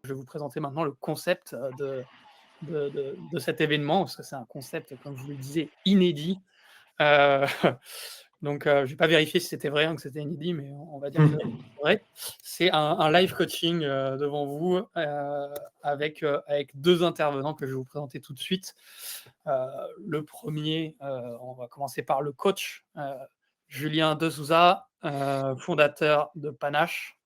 Je vais vous présenter maintenant le concept de cet événement, parce que c'est un concept, comme je vous le disais, inédit. Euh, donc, je vais pas vérifier si c'était vrai ou que c'était inédit, mais on va dire que c'est vrai. C'est un live coaching devant vous avec deux intervenants que je vais vous présenter tout de suite. Le premier, on va commencer par le coach Julien De Souza, fondateur de Panache,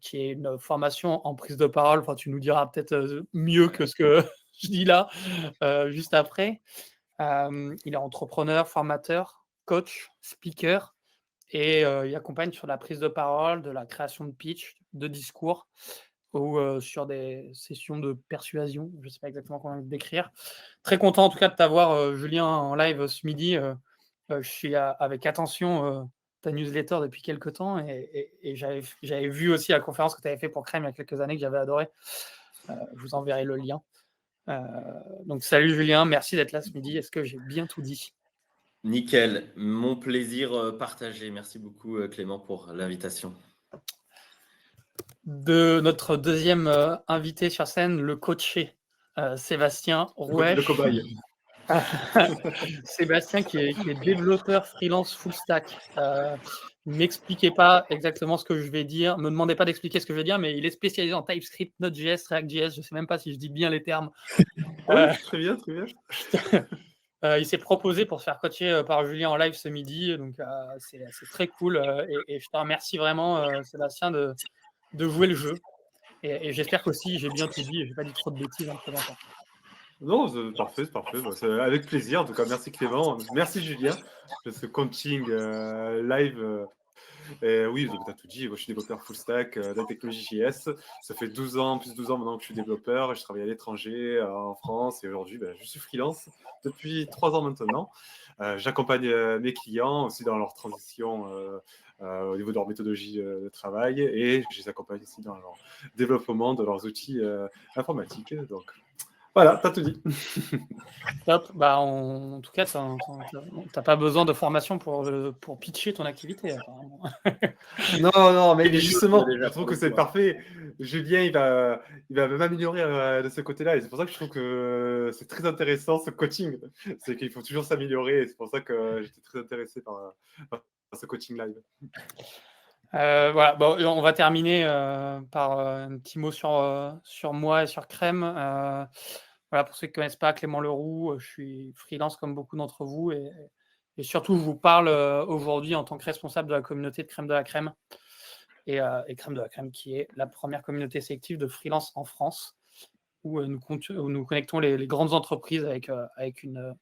qui est une formation en prise de parole. Enfin, tu nous diras peut-être mieux que ce que je dis là, juste après. Il est entrepreneur, formateur, coach, speaker, et il accompagne sur la prise de parole, de la création de pitch, de discours, ou sur des sessions de persuasion. Je ne sais pas exactement comment le décrire. Très content en tout cas de t'avoir, Julien, en live ce midi. Je suis avec attention ta newsletter depuis quelques temps, et j'avais vu aussi la conférence que tu avais fait pour Crème il y a quelques années, que j'avais adoré. Je vous enverrai le lien. Donc salut Julien, merci d'être là ce midi. Est-ce que j'ai bien tout dit? Nickel, mon plaisir partagé. Merci beaucoup Clément pour l'invitation. De notre deuxième invité sur scène, le coaché Sébastien Roueche. Le cobaye. Sébastien qui est développeur freelance full stack. M'expliquez pas exactement ce que je vais dire, me demandez pas d'expliquer ce que je vais dire, mais il est spécialisé en TypeScript, Node.js, React.js, je sais même pas si je dis bien les termes. Très bien, très bien. Il s'est proposé pour se faire coacher par Julien en live ce midi, donc c'est très cool, et je te remercie vraiment Sébastien de jouer le jeu, et j'espère qu'aussi j'ai bien tout dit et j'ai pas dit trop de bêtises en te présentant. Non, c'est parfait, c'est parfait. Bah, c'est avec plaisir. En tout cas, merci Clément. Merci Julien de ce coaching live. Oui, tu as tout dit. Moi, je suis développeur full stack de la technologie JS. Ça fait 12 ans, plus de 12 ans maintenant que je suis développeur. Je travaille à l'étranger, en France. Et aujourd'hui, je suis freelance depuis 3 ans maintenant. J'accompagne mes clients aussi dans leur transition au niveau de leur méthodologie de travail. Et je les accompagne aussi dans leur développement de leurs outils informatiques. Donc, voilà, t'as tout dit. Top. En tout cas, t'as pas besoin de formation pour pitcher ton activité, apparemment. Non, mais justement, je trouve que c'est parfait. Julien, il va m'améliorer de ce côté-là. Et c'est pour ça que je trouve que c'est très intéressant ce coaching. C'est qu'il faut toujours s'améliorer. Et c'est pour ça que j'étais très intéressé par ce coaching live. Voilà, bon, on va terminer par un petit mot sur moi et sur Crème. Voilà, pour ceux qui ne connaissent pas Clément Leroux, je suis freelance comme beaucoup d'entre vous, et surtout je vous parle aujourd'hui en tant que responsable de la communauté de Crème de la Crème, et Crème de la Crème qui est la première communauté sélective de freelance en France, où nous connectons les grandes entreprises avec une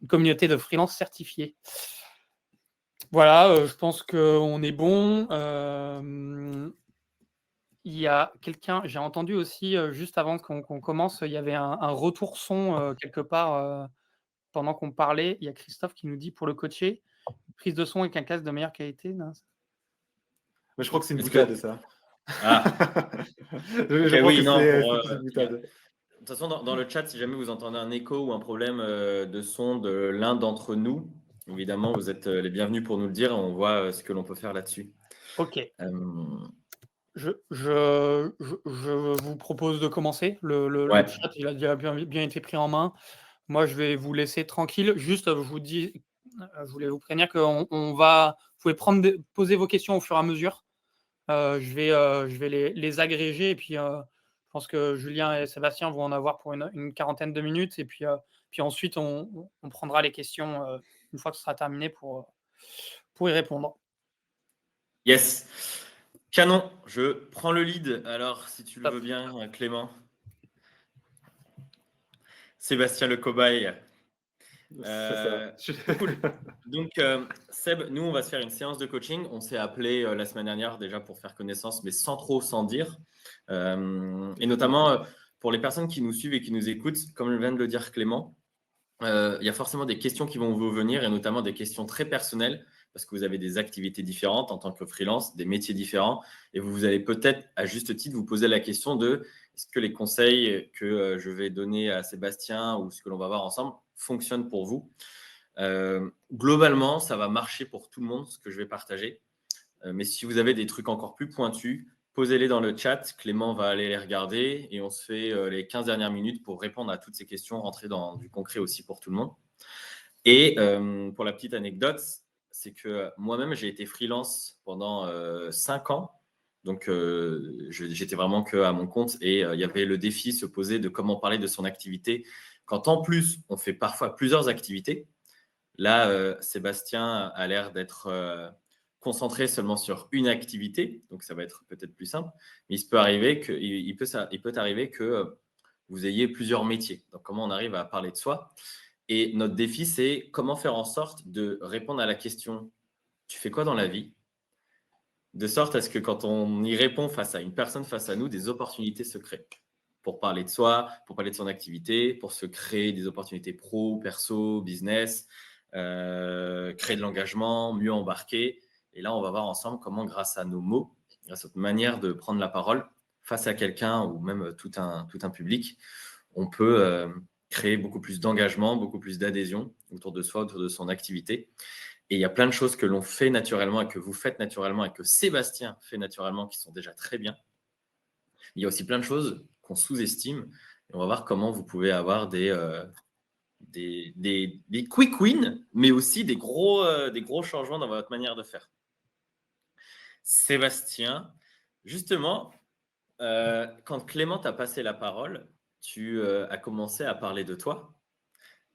communauté de freelance certifiés. Voilà, je pense qu'on est bon. Il y a quelqu'un, j'ai entendu aussi, juste avant qu'on commence, il y avait un retour son quelque part pendant qu'on parlait. Il y a Christophe qui nous dit pour le coacher, prise de son avec un casque de meilleure qualité. Non. Mais je crois que c'est une boutade, ça. Ah. Je crois que c'est une boutade. De toute façon, dans le chat, si jamais vous entendez un écho ou un problème de son de l'un d'entre nous, évidemment, vous êtes les bienvenus pour nous le dire. On voit ce que l'on peut faire là-dessus. Ok. Je vous propose de commencer. Le chat, il a déjà bien été pris en main. Moi, je vais vous laisser tranquille. Juste, je voulais vous prévenir vous pouvez poser vos questions au fur et à mesure. Je vais les agréger, et puis je pense que Julien et Sébastien vont en avoir pour une quarantaine de minutes, et puis ensuite on prendra les questions une fois que ce sera terminé pour y répondre. Yes. Canon, je prends le lead. Alors, si tu le veux bien, Clément. Sébastien le cobaye. Cool. Donc, Seb, nous, on va se faire une séance de coaching. On s'est appelé la semaine dernière déjà pour faire connaissance, mais sans trop s'en dire. Et notamment, pour les personnes qui nous suivent et qui nous écoutent, comme vient de le dire Clément, il y a forcément des questions qui vont vous venir, et notamment des questions très personnelles, parce que vous avez des activités différentes en tant que freelance, des métiers différents, et vous allez peut-être, à juste titre, vous poser la question de est-ce que les conseils que je vais donner à Sébastien ou ce que l'on va voir ensemble fonctionnent pour vous. Globalement, ça va marcher pour tout le monde, ce que je vais partager. Mais si vous avez des trucs encore plus pointus, posez-les dans le chat. Clément va aller les regarder et on se fait les 15 dernières minutes pour répondre à toutes ces questions, rentrer dans du concret aussi pour tout le monde. Et pour la petite anecdote, c'est que moi-même, j'ai été freelance pendant 5 ans. Donc, j'étais vraiment qu'à mon compte et il y avait le défi se poser de comment parler de son activité. Quand en plus, on fait parfois plusieurs activités. Là, Sébastien a l'air d'être concentré seulement sur une activité. Donc, ça va être peut-être plus simple. Mais il peut arriver que vous ayez plusieurs métiers. Donc, comment on arrive à parler de soi? Et notre défi, c'est comment faire en sorte de répondre à la question « Tu fais quoi dans la vie ?» De sorte à ce que quand on y répond face à une personne face à nous, des opportunités se créent pour parler de soi, pour parler de son activité, pour se créer des opportunités pro, perso, business, créer de l'engagement, mieux embarquer. Et là, on va voir ensemble comment, grâce à nos mots, grâce à notre manière de prendre la parole face à quelqu'un ou même tout un public, on peut créer beaucoup plus d'engagement, beaucoup plus d'adhésion autour de soi, autour de son activité. Et il y a plein de choses que l'on fait naturellement et que vous faites naturellement et que Sébastien fait naturellement qui sont déjà très bien. Il y a aussi plein de choses qu'on sous-estime. Et on va voir comment vous pouvez avoir des quick wins, mais aussi des gros changements dans votre manière de faire. Sébastien, justement, quand Clément t'a passé la parole, tu as commencé à parler de toi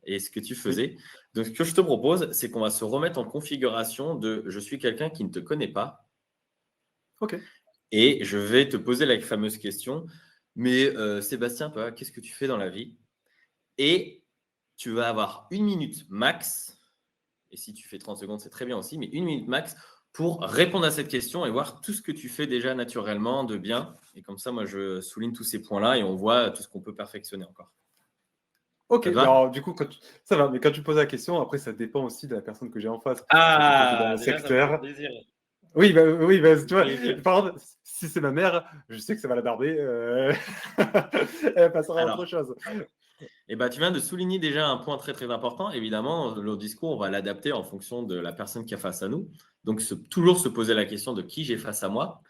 et ce que tu faisais. Donc, ce que je te propose, c'est qu'on va se remettre en configuration de « je suis quelqu'un qui ne te connaît pas ». Ok. Et je vais te poser la fameuse question « mais Sébastien, toi, qu'est-ce que tu fais dans la vie ?» Et tu vas avoir 1 minute max, et si tu fais 30 secondes, c'est très bien aussi, mais 1 minute max pour répondre à cette question et voir tout ce que tu fais déjà naturellement de bien. Et comme ça, moi, je souligne tous ces points-là et on voit tout ce qu'on peut perfectionner encore. Ok, Ça te mais va? alors du coup, ça va, mais quand tu poses la question, après, ça dépend aussi de la personne que j'ai en face. Ah, Surtout que dans le déjà, ça me fait secteur. plaisir. Oui, tu vois, Ok. par contre, si c'est ma mère, je sais que ça va la barber. Elle passera à autre Alors, chose. eh ben, tu viens de souligner déjà un point très très important. Évidemment, le discours, on va l'adapter en fonction de la personne qui est face à nous. Donc, toujours se poser la question de qui j'ai face à moi.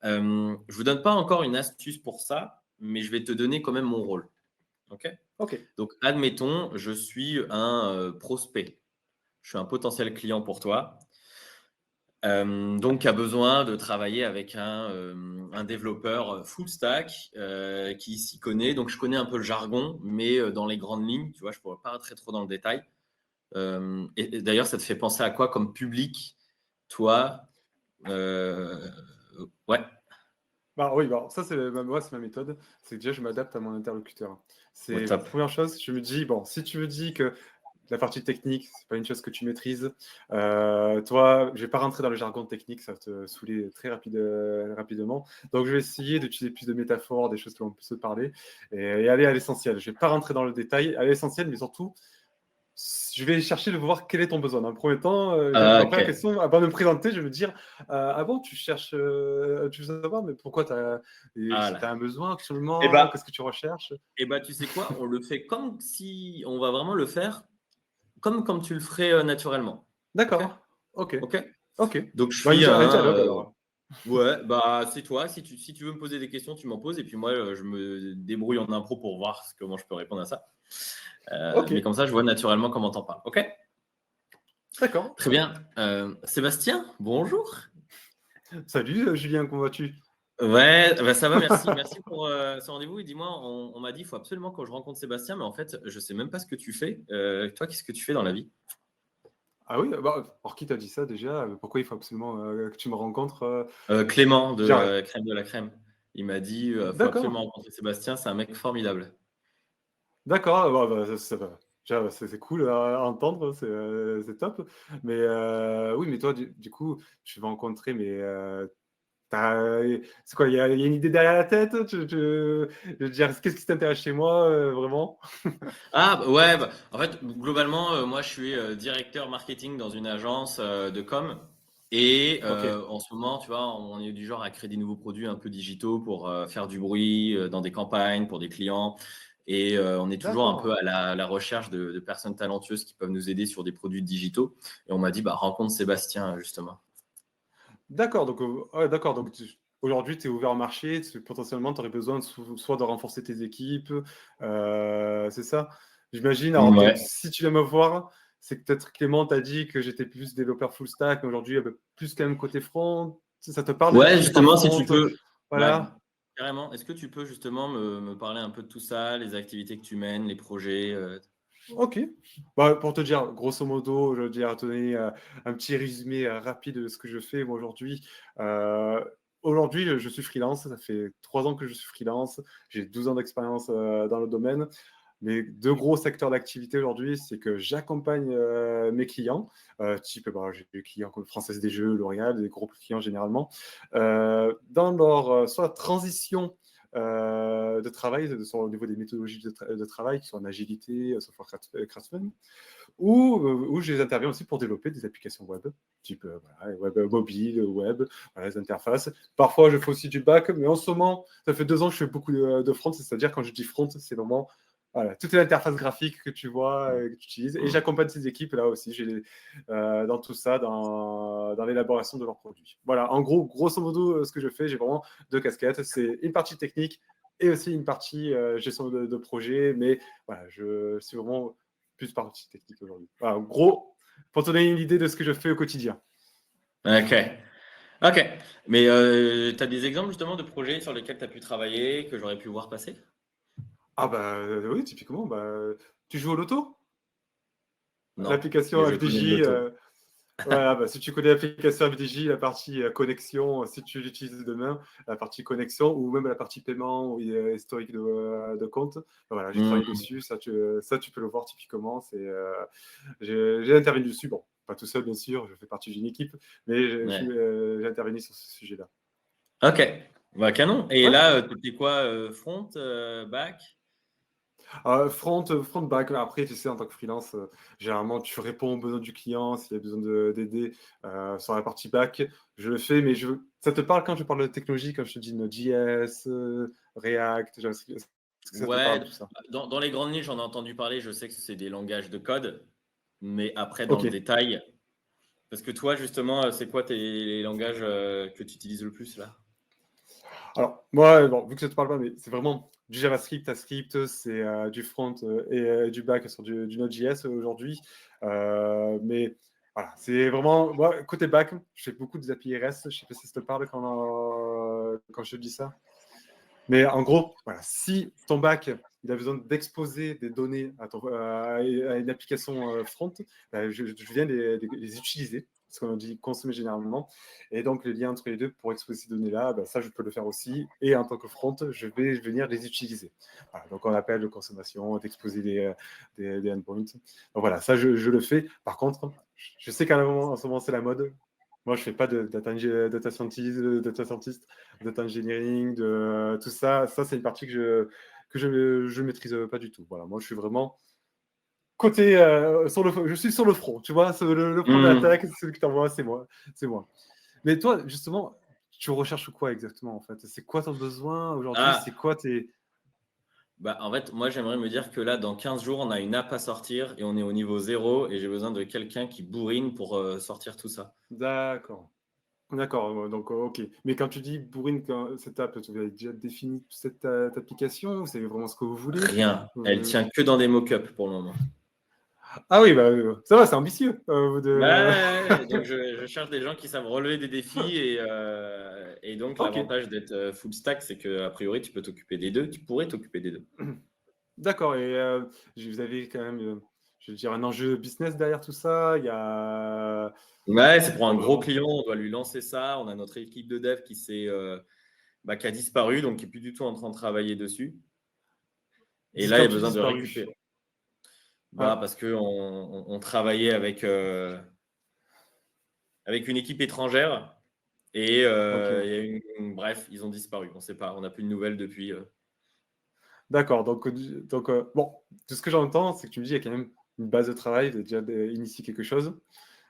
Je ne vous donne pas encore une astuce pour ça, mais je vais te donner quand même mon rôle. Ok? Ok, Donc, admettons, je suis un prospect. Je suis un potentiel client pour toi. Donc, qui a besoin de travailler avec un développeur full stack qui s'y connaît. Donc, je connais un peu le jargon, mais dans les grandes lignes, tu vois, je ne pourrais pas rentrer trop dans le détail. Et d'ailleurs, ça te fait penser à quoi comme public, toi? Ouais. bah oui, bah, ça moi, c'est ma méthode. C'est que déjà, je m'adapte à mon interlocuteur. C'est la Top. première chose. Je me dis, bon, si tu me dis que la partie technique, c'est pas une chose que tu maîtrises. Toi, je vais pas rentrer dans le jargon technique, ça va te saouler très rapidement. Donc, je vais essayer d'utiliser plus de métaphores, des choses que l'on peut se parler, et aller à l'essentiel. Je vais pas rentrer dans le détail, à l'essentiel, mais surtout, je vais chercher de voir quel est ton besoin. Dans le premier temps, ma première Ok. question, avant de me présenter, je vais me dire, ah bon, tu cherches, tu veux savoir, mais pourquoi tu as Voilà. un besoin Eh actuellement, ben, qu'est-ce que tu recherches? tu sais quoi? On le fait comme si on va vraiment le faire comme tu le ferais naturellement. Ok? D'accord, ok, Ok? ok. Donc, je Bah, suis un dialogue alors. ouais, bah, c'est toi. Si tu veux me poser des questions, tu m'en poses. Et puis moi, je me débrouille en impro pour voir comment je peux répondre à ça. Ok, Mais comme ça, je vois naturellement comment t'en parles. Ok? d'accord. Très bien. Sébastien, bonjour. Salut Julien, comment vas-tu? Ouais, bah ça va, merci. Merci pour ce rendez-vous. Et dis-moi, on m'a dit qu'il faut absolument que je rencontre Sébastien, mais en fait, je ne sais même pas ce que tu fais. Toi, qu'est-ce que tu fais dans la vie? Ah oui, bah, alors qui t'a dit ça déjà? Pourquoi il faut absolument que tu me rencontres? Clément de Genre, Crème de la Crème. Il m'a dit faut d'accord, absolument rencontrer Sébastien, c'est un mec formidable. d'accord, ça va. Déjà, c'est cool à entendre, c'est top. Mais oui, mais toi, du coup, tu vas rencontrer, mais c'est quoi? Il y a une idée derrière la tête? Je veux dire, qu'est-ce qui t'intéresse chez moi, vraiment? Ah bah, ouais, bah, en fait, globalement, moi je suis directeur marketing dans une agence de com. Et Ok, en ce moment, tu vois, on est du genre à créer des nouveaux produits un peu digitaux pour faire du bruit dans des campagnes, pour des clients. Et on est toujours un peu d'accord. à la recherche de personnes talentueuses qui peuvent nous aider sur des produits digitaux. Et on m'a dit, bah, rencontre Sébastien, justement. D'accord, donc, ouais, d'accord, donc aujourd'hui, tu es ouvert au marché, potentiellement, tu aurais besoin soit de renforcer tes équipes, c'est ça? J'imagine. Alors, Ouais. si tu viens me voir, c'est que peut-être Clément t'a dit que j'étais plus développeur full stack, mais aujourd'hui, plus quand même côté front. Ça te parle Ouais, d'être développeur justement, si front? tu peux, bah, Voilà. carrément, est-ce que tu peux justement me parler un peu de tout ça, les activités que tu mènes, les projets Ok. Bah, pour te dire, grosso modo, je veux dire, te donner un petit résumé rapide de ce que je fais moi aujourd'hui. Aujourd'hui, je suis freelance. Ça fait 3 ans que je suis freelance. J'ai 12 ans d'expérience dans le domaine. Mes 2 gros secteurs d'activité aujourd'hui, c'est que j'accompagne mes clients, type, bah, j'ai des clients comme Française des Jeux, L'Oréal, des gros clients généralement, dans leur soit transition de travail, au niveau des méthodologies de travail, qui sont en agilité, software craftsman, où je les interviens aussi pour développer des applications web, type voilà, web mobile, web, voilà, les interfaces. Parfois, je fais aussi du back, mais en ce moment, ça fait 2 ans que je fais beaucoup de front, c'est-à-dire quand je dis front, c'est vraiment voilà, toutes les interfaces graphiques que tu vois, que tu utilises. Et j'accompagne ces équipes là aussi dans tout ça, dans l'élaboration de leurs produits. Voilà, en gros, grosso modo, ce que je fais, j'ai vraiment 2 casquettes. C'est une partie technique et aussi une partie gestion de projet. Mais voilà, je suis vraiment plus partie technique aujourd'hui. Voilà, en gros, pour te donner une idée de ce que je fais au quotidien. Ok. Ok. Mais tu as des exemples justement de projets sur lesquels tu as pu travailler, que j'aurais pu voir passer? Ah bah oui, typiquement, tu joues au loto? Non, mais L'application je connais le FDJ, loto. voilà, si tu connais l'application FDJ, la partie connexion, si tu l'utilises demain, la partie connexion ou même la partie paiement ou historique de compte, voilà, j'ai travaillé Hmm. dessus, ça tu peux le voir typiquement. J'ai intervenu dessus, bon, pas tout seul bien sûr, je fais partie d'une équipe, mais Ouais. j'ai intervenu sur ce sujet-là. Ok. Bah, canon. Et Ouais. là, tu fais quoi? Front, back? Front back, après, tu sais, en tant que freelance, généralement, tu réponds aux besoins du client s'il y a besoin d'aider sur la partie back. Je le fais, mais ça te parle quand je parle de technologie, quand je te dis Node.js, React, JavaScript, est-ce que ça te parle Ouais, tout ça? dans les grandes lignes, j'en ai entendu parler. Je sais que c'est des langages de code, mais après, dans Ok. le détail, parce que toi, justement, c'est quoi les langages que tu utilises le plus là? Alors, moi, bon, vu que ça te parle pas, mais c'est vraiment du JavaScript, TypeScript, c'est du front et du back sur du Node.js aujourd'hui. Mais voilà, c'est vraiment, moi, côté back, je fais beaucoup des API REST. Je sais pas si ça te parle quand je te dis ça. Mais en gros, voilà, si ton back il a besoin d'exposer des données à une application front, je viens les utiliser, ce qu'on dit consommer généralement. Et donc, les liens entre les deux pour exposer ces données-là, ça, je peux le faire aussi. Et en tant que front, je vais venir les utiliser. Voilà, donc, on appelle de consommation, d'exposer des endpoints. Donc, voilà, ça, je le fais. Par contre, je sais qu'en ce moment, c'est la mode. Moi, je ne fais pas de data scientist, data engineering, de tout ça. Ça, c'est une partie que je maîtrise pas du tout. Voilà, moi, je suis vraiment côté je suis sur le front. Tu vois, le front de Hmm. l'attaque, celui que tu envoies, c'est moi. C'est moi. Mais toi, justement, tu recherches quoi exactement en fait? C'est quoi ton besoin aujourd'hui? C'est Ah, quoi tes. bah, en fait, moi, j'aimerais me dire que là, dans 15 jours, on a une app à sortir et on est au niveau 0 et j'ai besoin de quelqu'un qui bourrine pour sortir tout ça. D'accord. D'accord, donc ok. Mais quand tu dis bourrine, cette app, tu avais déjà défini cette application ou c'est vraiment ce que vous voulez? Rien. Elle Euh, tient que dans des mock-ups pour le moment. Ah oui, ça va, c'est ambitieux. Bah, donc, je cherche des gens qui savent relever des défis et donc Ok, l'avantage d'être full stack, c'est qu'a priori, tu peux t'occuper des deux. Tu pourrais t'occuper des deux. d'accord. Et vous avez quand même, je veux dire, un enjeu business derrière tout ça. Il y a. Ouais, c'est pour un gros client. On doit lui lancer ça. On a notre équipe de dev qui a disparu, donc qui n'est plus du tout en train de travailler dessus. Et là, il y Quand a tu besoin de disparu. récupérer. Bah, Ah, parce qu'on travaillait avec une équipe étrangère et ok. il y a bref, ils ont disparu. On ne sait pas. On n'a plus de nouvelles depuis. D'accord. Donc bon, tout ce que j'entends, c'est que tu me dis qu'il y a quand même une base de travail, de déjà initier quelque chose.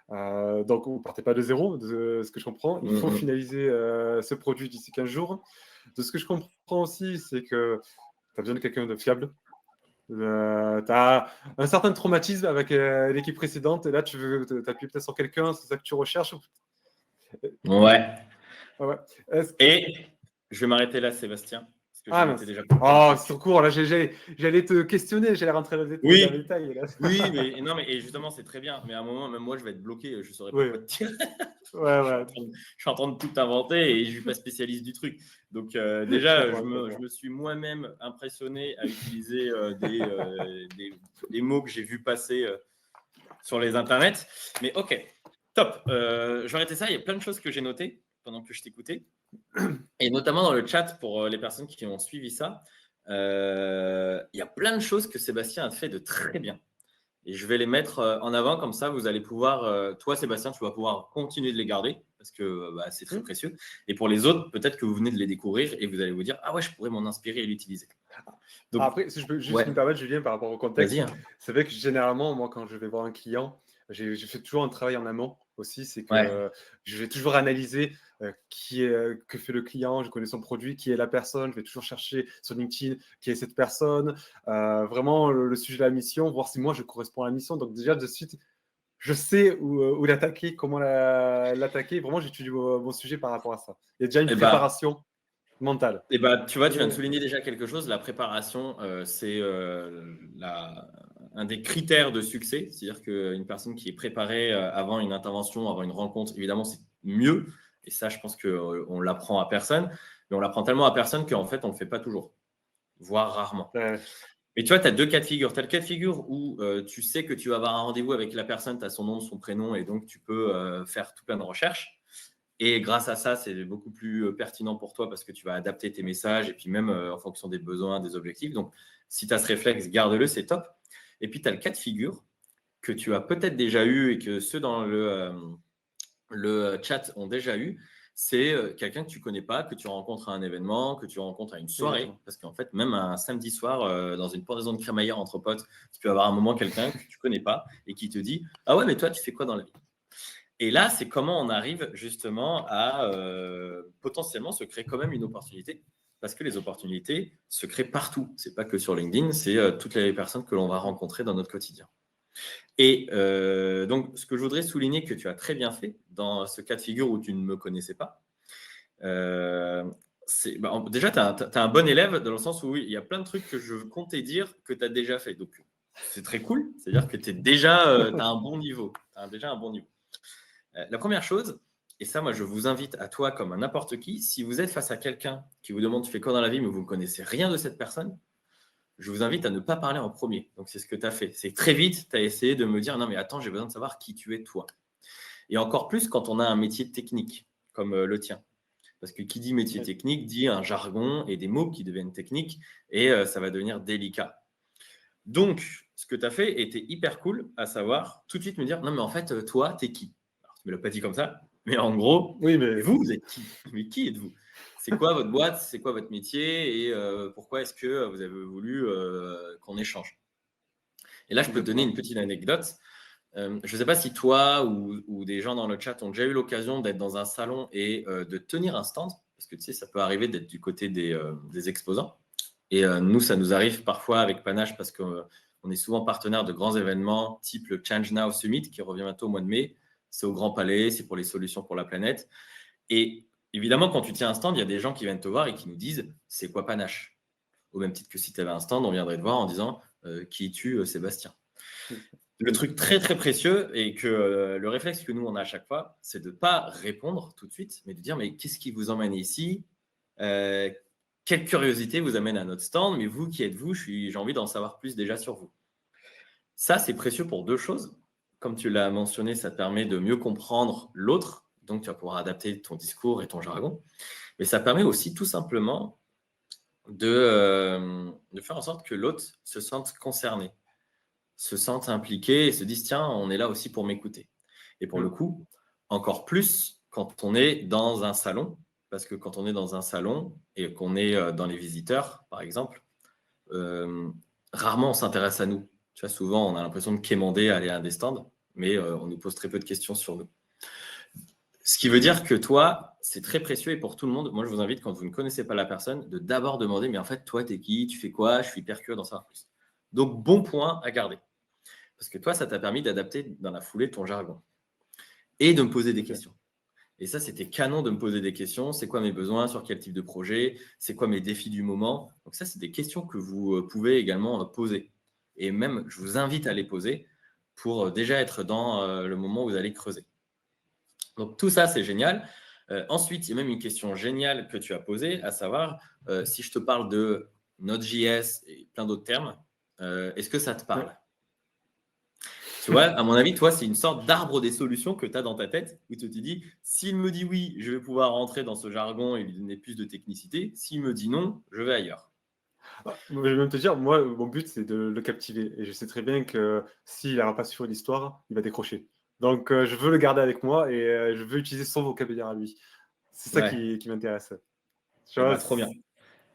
Donc, vous ne partez pas de zéro, de ce que je comprends. Il faut finaliser ce produit d'ici 15 jours. De ce que je comprends aussi, c'est que tu as besoin de quelqu'un de fiable. Tu as un certain traumatisme avec l'équipe précédente et là, tu veux t'appuyer peut-être sur quelqu'un, c'est ça que tu recherches? Ouais. Ouais. Est-ce- Et je vais m'arrêter là, Sébastien, parce que Ah, je mince. m'étais déjà. Oh, c'est trop court. Là, j'allais te questionner. J'allais rentrer dans les Oui. détails. Là. Oui, mais non, mais et justement, c'est très bien. Mais à un moment, même moi, je vais être bloqué. Je ne saurais pas Oui. quoi te dire. Ouais. Je suis en train de tout inventer et je ne suis pas spécialiste du truc. Donc, déjà, je me suis moi-même impressionné à utiliser des mots que j'ai vus passer sur les internets. Mais ok, top. Je vais arrêter ça. Il y a plein de choses que j'ai notées pendant que je t'écoutais. Et notamment dans le chat pour les personnes qui ont suivi ça. Il y a plein de choses que Sébastien a fait de très bien. Et je vais les mettre en avant, comme ça, vous allez pouvoir, toi, Sébastien, tu vas pouvoir continuer de les garder parce que c'est très précieux. Et pour les autres, peut-être que vous venez de les découvrir et vous allez vous dire, ah ouais, je pourrais m'en inspirer et l'utiliser. Donc, après, si je peux juste me permettre, Julien, par rapport au contexte, c'est vrai que généralement, moi, quand je vais voir un client, je fais toujours un travail en amont aussi, c'est que je vais toujours analyser que fait le client, je connais son produit, qui est la personne, je vais toujours chercher sur LinkedIn qui est cette personne, vraiment le sujet de la mission, voir si moi je corresponds à la mission. Donc déjà de suite, je sais où l'attaquer, comment l'attaquer. Vraiment, j'étudie mon sujet par rapport à ça. Il y a déjà une préparation mentale. Et tu vois, tu viens de souligner déjà quelque chose. La préparation, c'est un des critères de succès. C'est-à-dire qu'une personne qui est préparée avant une intervention, avant une rencontre, évidemment, c'est mieux. Et ça, je pense qu'on l'apprend à personne. Mais on l'apprend tellement à personne qu'en fait, on ne le fait pas toujours, voire rarement. Mais tu vois, tu as deux cas de figure. Tu as le cas de figure où tu sais que tu vas avoir un rendez-vous avec la personne, tu as son nom, son prénom, et donc tu peux faire tout plein de recherches. Et grâce à ça, c'est beaucoup plus pertinent pour toi parce que tu vas adapter tes messages et puis même en fonction des besoins, des objectifs. Donc, si tu as ce réflexe, garde-le, c'est top. Et puis, tu as le cas de figure que tu as peut-être déjà eu et que ceux dans le chat ont déjà eu. C'est quelqu'un que tu ne connais pas, que tu rencontres à un événement, que tu rencontres à une soirée. Exactement. Parce qu'en fait, même un samedi soir, dans une pendaison de crémaillère entre potes, tu peux avoir un moment quelqu'un que tu ne connais pas et qui te dit « Ah ouais, mais toi, tu fais quoi dans la vie ?» Et là, c'est comment on arrive justement à potentiellement se créer quand même une opportunité, parce que les opportunités se créent partout. Ce n'est pas que sur LinkedIn, c'est toutes les personnes que l'on va rencontrer dans notre quotidien. Et donc, ce que je voudrais souligner que tu as très bien fait dans ce cas de figure où tu ne me connaissais pas, déjà, tu as un bon élève dans le sens où il y a plein de trucs que je comptais dire que tu as déjà fait. Donc, c'est très cool. C'est-à-dire que tu as un bon niveau. Tu as déjà un bon niveau. La première chose, et ça, moi, je vous invite à toi comme à n'importe qui, si vous êtes face à quelqu'un qui vous demande « tu fais quoi dans la vie » mais vous ne connaissez rien de cette personne, je vous invite à ne pas parler en premier. Donc, c'est ce que tu as fait. C'est très vite, tu as essayé de me dire « non, mais attends, j'ai besoin de savoir qui tu es toi ». Et encore plus quand on a un métier technique comme le tien. Parce que qui dit métier technique dit un jargon et des mots qui deviennent techniques et ça va devenir délicat. Donc, ce que tu as fait était hyper cool, à savoir tout de suite me dire « non, mais en fait, toi, t'es qui ?» Je ne me l'ai pas dit comme ça, mais en gros, vous êtes qui ? Mais qui êtes-vous ? C'est quoi votre boîte ? C'est quoi votre métier ? Et pourquoi est-ce que vous avez voulu qu'on échange ? Et là, je peux te donner une petite anecdote. Je ne sais pas si toi ou des gens dans le chat ont déjà eu l'occasion d'être dans un salon et de tenir un stand, parce que tu sais, ça peut arriver d'être du côté des exposants. Et nous, ça nous arrive parfois avec Panache parce qu'on est souvent partenaire de grands événements type le Change Now Summit qui revient bientôt au mois de mai. C'est au Grand Palais, c'est pour les solutions pour la planète. Et évidemment, quand tu tiens un stand, il y a des gens qui viennent te voir et qui nous disent « c'est quoi Panache ?» Au même titre que si tu avais un stand, on viendrait te voir en disant « qui es-tu, Sébastien ?» Le truc très, très précieux et que le réflexe que nous, on a à chaque fois, c'est de ne pas répondre tout de suite, mais de dire « mais qu'est-ce qui vous emmène ici quelle curiosité vous amène à notre stand, mais vous, qui êtes-vous ? J'ai envie d'en savoir plus déjà sur vous. » Ça, c'est précieux pour deux choses. Comme tu l'as mentionné, ça te permet de mieux comprendre l'autre, donc tu vas pouvoir adapter ton discours et ton jargon. Mais ça permet aussi tout simplement de faire en sorte que l'autre se sente concerné, se sente impliqué et se dise « tiens, on est là aussi pour m'écouter ». Et pour le coup, encore plus quand on est dans un salon, parce que quand on est dans un salon et qu'on est dans les visiteurs, par exemple, rarement on s'intéresse à nous. Tu vois, souvent, on a l'impression de quémander, aller à des stands, mais on nous pose très peu de questions sur nous. Ce qui veut dire que toi, c'est très précieux et pour tout le monde, moi, je vous invite, quand vous ne connaissez pas la personne, de d'abord demander « mais en fait, toi, t'es qui ? Tu fais quoi ? Je suis hyper curieux d'en savoir plus. » Donc, bon point à garder. Parce que toi, ça t'a permis d'adapter dans la foulée ton jargon et de me poser des questions. Et ça, c'était canon de me poser des questions. C'est quoi mes besoins? Sur quel type de projet? C'est quoi mes défis du moment? Donc ça, c'est des questions que vous pouvez également poser. Et même, je vous invite à les poser pour déjà être dans le moment où vous allez creuser. Donc tout ça, c'est génial. Ensuite, il y a même une question géniale que tu as posée, à savoir, si je te parle de Node.js et plein d'autres termes, est-ce que ça te parle? Tu vois, à mon avis, toi, c'est une sorte d'arbre des solutions que tu as dans ta tête où tu te dis, s'il me dit oui, je vais pouvoir rentrer dans ce jargon et lui donner plus de technicité. S'il me dit non, je vais ailleurs. Je vais même te dire, moi, mon but, c'est de le captiver. Et je sais très bien que s'il n'aura pas suivi l'histoire, il va décrocher. Donc, je veux le garder avec moi et je veux utiliser son vocabulaire à lui. C'est ça Ouais, qui m'intéresse. Tu et vois, bah, trop bien.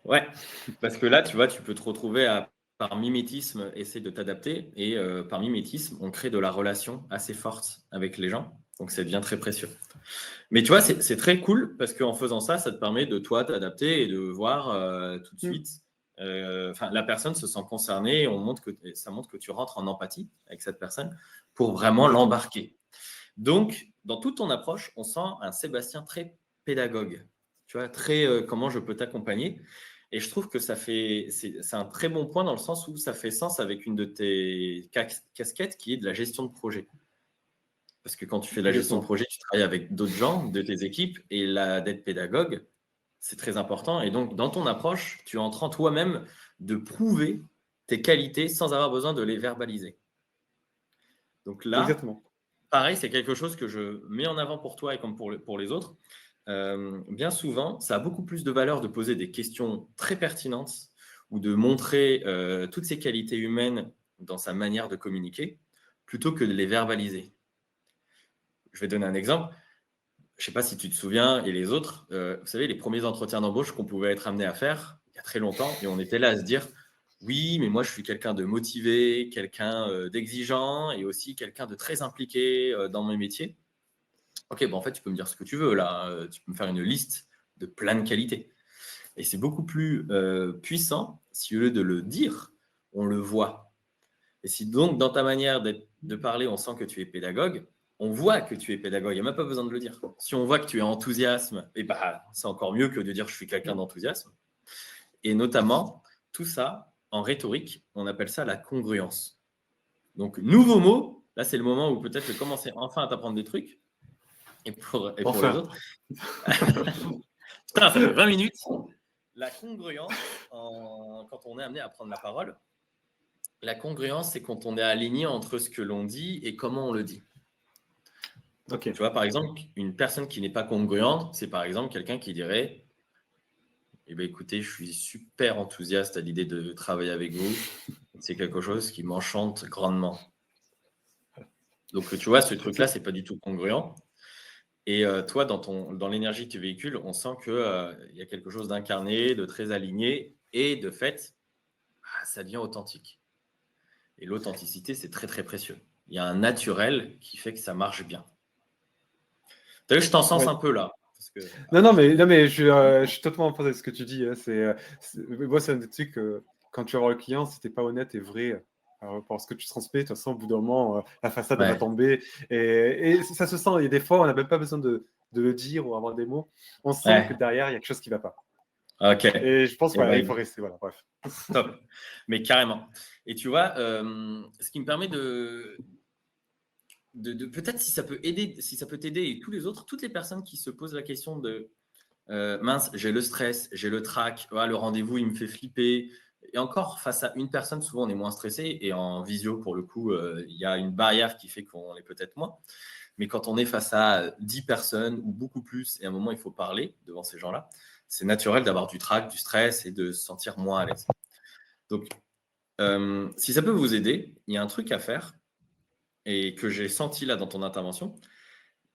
Ouais, parce que là, tu vois, tu peux te retrouver par mimétisme, essayer de t'adapter. Et par mimétisme, on crée de la relation assez forte avec les gens. Donc, ça devient très précieux. Mais tu vois, c'est très cool parce qu'en faisant ça, ça te permet de toi t'adapter et de voir tout de suite. La personne se sent concernée et ça montre que tu rentres en empathie avec cette personne pour vraiment exactement. l'embarquer. Donc, dans toute ton approche, on sent un Sébastien très pédagogue. Tu vois, très comment je peux t'accompagner. Et je trouve que c'est un très bon point dans le sens où ça fait sens avec une de tes casquettes qui est de la gestion de projet. Parce que quand tu fais de la gestion de Exactement. projet, tu travailles avec d'autres gens de tes équipes et d'être pédagogue, c'est très important. Et donc, dans ton approche, tu es en train toi-même de prouver tes qualités sans avoir besoin de les verbaliser. Donc là, Exactement. pareil, c'est quelque chose que je mets en avant pour toi et comme pour les autres. Bien souvent, ça a beaucoup plus de valeur de poser des questions très pertinentes ou de montrer toutes ses qualités humaines dans sa manière de communiquer plutôt que de les verbaliser. Je vais donner un exemple. Je ne sais pas si tu te souviens, et les autres, vous savez, les premiers entretiens d'embauche qu'on pouvait être amené à faire il y a très longtemps, et on était là à se dire, oui, mais moi, je suis quelqu'un de motivé, quelqu'un d'exigeant, et aussi quelqu'un de très impliqué dans mes métiers. Ok, bon, en fait, tu peux me dire ce que tu veux, là. Tu peux me faire une liste de plein de qualités. Et c'est beaucoup plus puissant si au lieu de le dire, on le voit. Et si donc, dans ta manière de parler, on sent que tu es pédagogue, on voit que tu es pédagogue. Il n'y a même pas besoin de le dire. Si on voit que tu es enthousiasme, et bah, c'est encore mieux que de dire je suis quelqu'un d'enthousiasme. Et notamment, tout ça, en rhétorique, on appelle ça la congruence. Donc, nouveau mot, là, c'est le moment où peut-être de commencer enfin à t'apprendre des trucs. Et pour les Enfin. autres, putain, ça fait 20 minutes. La congruence, quand on est amené à prendre la parole, la congruence, c'est quand on est aligné entre ce que l'on dit et comment on le dit. Ok. Tu vois, par exemple, une personne qui n'est pas congruente, c'est par exemple quelqu'un qui dirait eh bien, écoutez, je suis super enthousiaste à l'idée de travailler avec vous. C'est quelque chose qui m'enchante grandement. Donc, tu vois, ce truc-là, c'est pas du tout congruent. Et toi, dans l'énergie que tu véhicules, on sent qu'il y a quelque chose d'incarné, de très aligné, et de fait, ça devient authentique. Et l'authenticité, c'est très, très précieux. Il y a un naturel qui fait que ça marche bien. Tu as vu, je t'encense un peu là. Parce que, Non, mais je suis totalement opposé à ce que tu dis. Hein. Moi, c'est un des trucs, quand tu vas voir le client, si tu n'es pas honnête et vrai par ce que tu transmets, de toute façon, au bout d'un moment, la façade elle va ouais, tomber. Et ça se sent. Il y a des fois, on n'a même pas besoin de le dire ou avoir des mots. On sent que ouais, derrière, il y a quelque chose qui ne va pas. ok. Et je pense Eh qu'il ben, faut rester. Voilà, bref. top. Mais carrément. Et tu vois, ce qui me permet peut-être si ça peut aider, si ça peut t'aider et tous les autres, toutes les personnes qui se posent la question de mince, j'ai le stress, j'ai le trac, le rendez-vous il me fait flipper. Et encore, face à une personne, souvent on est moins stressé. Et en visio, pour le coup, il y a une barrière qui fait qu'on est peut-être moins. Mais quand on est face à 10 personnes ou beaucoup plus, et à un moment il faut parler devant ces gens-là, c'est naturel d'avoir du trac, du stress et de se sentir moins à l'aise. Donc, si ça peut vous aider, il y a un truc à faire et que j'ai senti là dans ton intervention.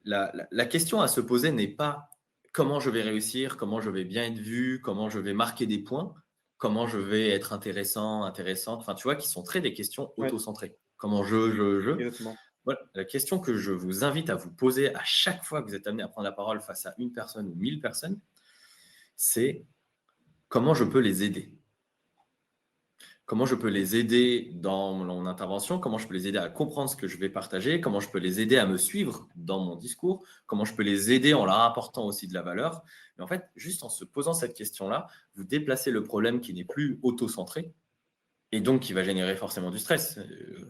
La question à se poser n'est pas comment je vais réussir, comment je vais bien être vu, comment je vais marquer des points, comment je vais être intéressant, intéressante. Enfin, tu vois, qui sont très des questions Ouais, auto-centrées. Comment je. exactement. Voilà. La question que je vous invite à vous poser à chaque fois que vous êtes amené à prendre la parole face à une personne ou 1000 personnes, c'est comment je peux les aider. comment je peux les aider dans mon intervention, comment je peux les aider à comprendre ce que je vais partager, comment je peux les aider à me suivre dans mon discours, comment je peux les aider en leur apportant aussi de la valeur. Mais en fait, juste en se posant cette question-là, vous déplacez le problème qui n'est plus auto-centré et donc qui va générer forcément du stress.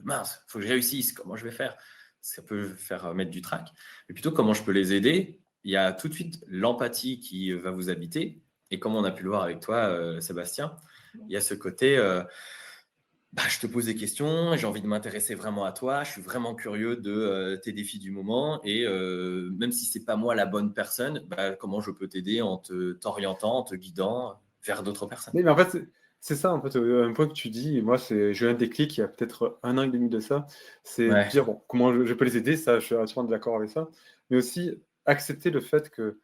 Mince, il faut que je réussisse, comment je vais faire? Ça peut faire mettre du trac. Mais plutôt, comment je peux les aider? Il y a tout de suite l'empathie qui va vous habiter. Et comme on a pu le voir avec toi, Sébastien, il y a ce côté, je te pose des questions, j'ai envie de m'intéresser vraiment à toi, je suis vraiment curieux de tes défis du moment et même si ce n'est pas moi la bonne personne, comment je peux t'aider en t'orientant, en te guidant vers d'autres personnes. Mais en fait, c'est ça, en fait, un point que tu dis, et moi, j'ai eu un déclic il y a peut-être 1 an et demi de ça, c'est de dire, bon, comment je peux les aider, ça, je suis entièrement d'accord avec ça, mais aussi accepter le fait que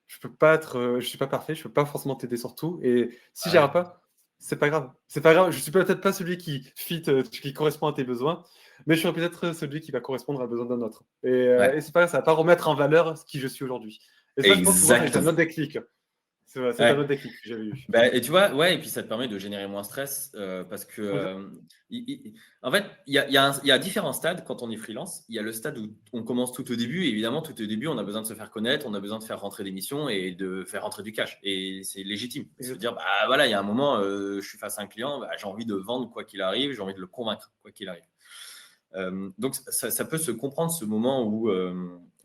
je suis pas parfait, je peux pas forcément t'aider sur tout, et si j'y arrive pas, c'est pas grave. C'est pas grave, je suis peut-être pas celui qui qui correspond à tes besoins, mais je serai peut-être celui qui va correspondre à besoin d'un autre. Et c'est pas grave, ça va pas remettre en valeur qui je suis aujourd'hui. Et ça, je pense que moi, c'est un autre déclic. C'est un autre déclic que j'avais eu. Et tu vois, et puis ça te permet de générer moins de stress parce que, en fait, il y a différents stades quand on est freelance. Il y a le stade où on commence tout au début. Et évidemment, tout au début, on a besoin de se faire connaître, on a besoin de faire rentrer des missions et de faire rentrer du cash. Et c'est légitime. Se dire, voilà, il y a un moment, je suis face à un client, j'ai envie de vendre quoi qu'il arrive, j'ai envie de le convaincre quoi qu'il arrive. Donc, ça peut se comprendre ce moment où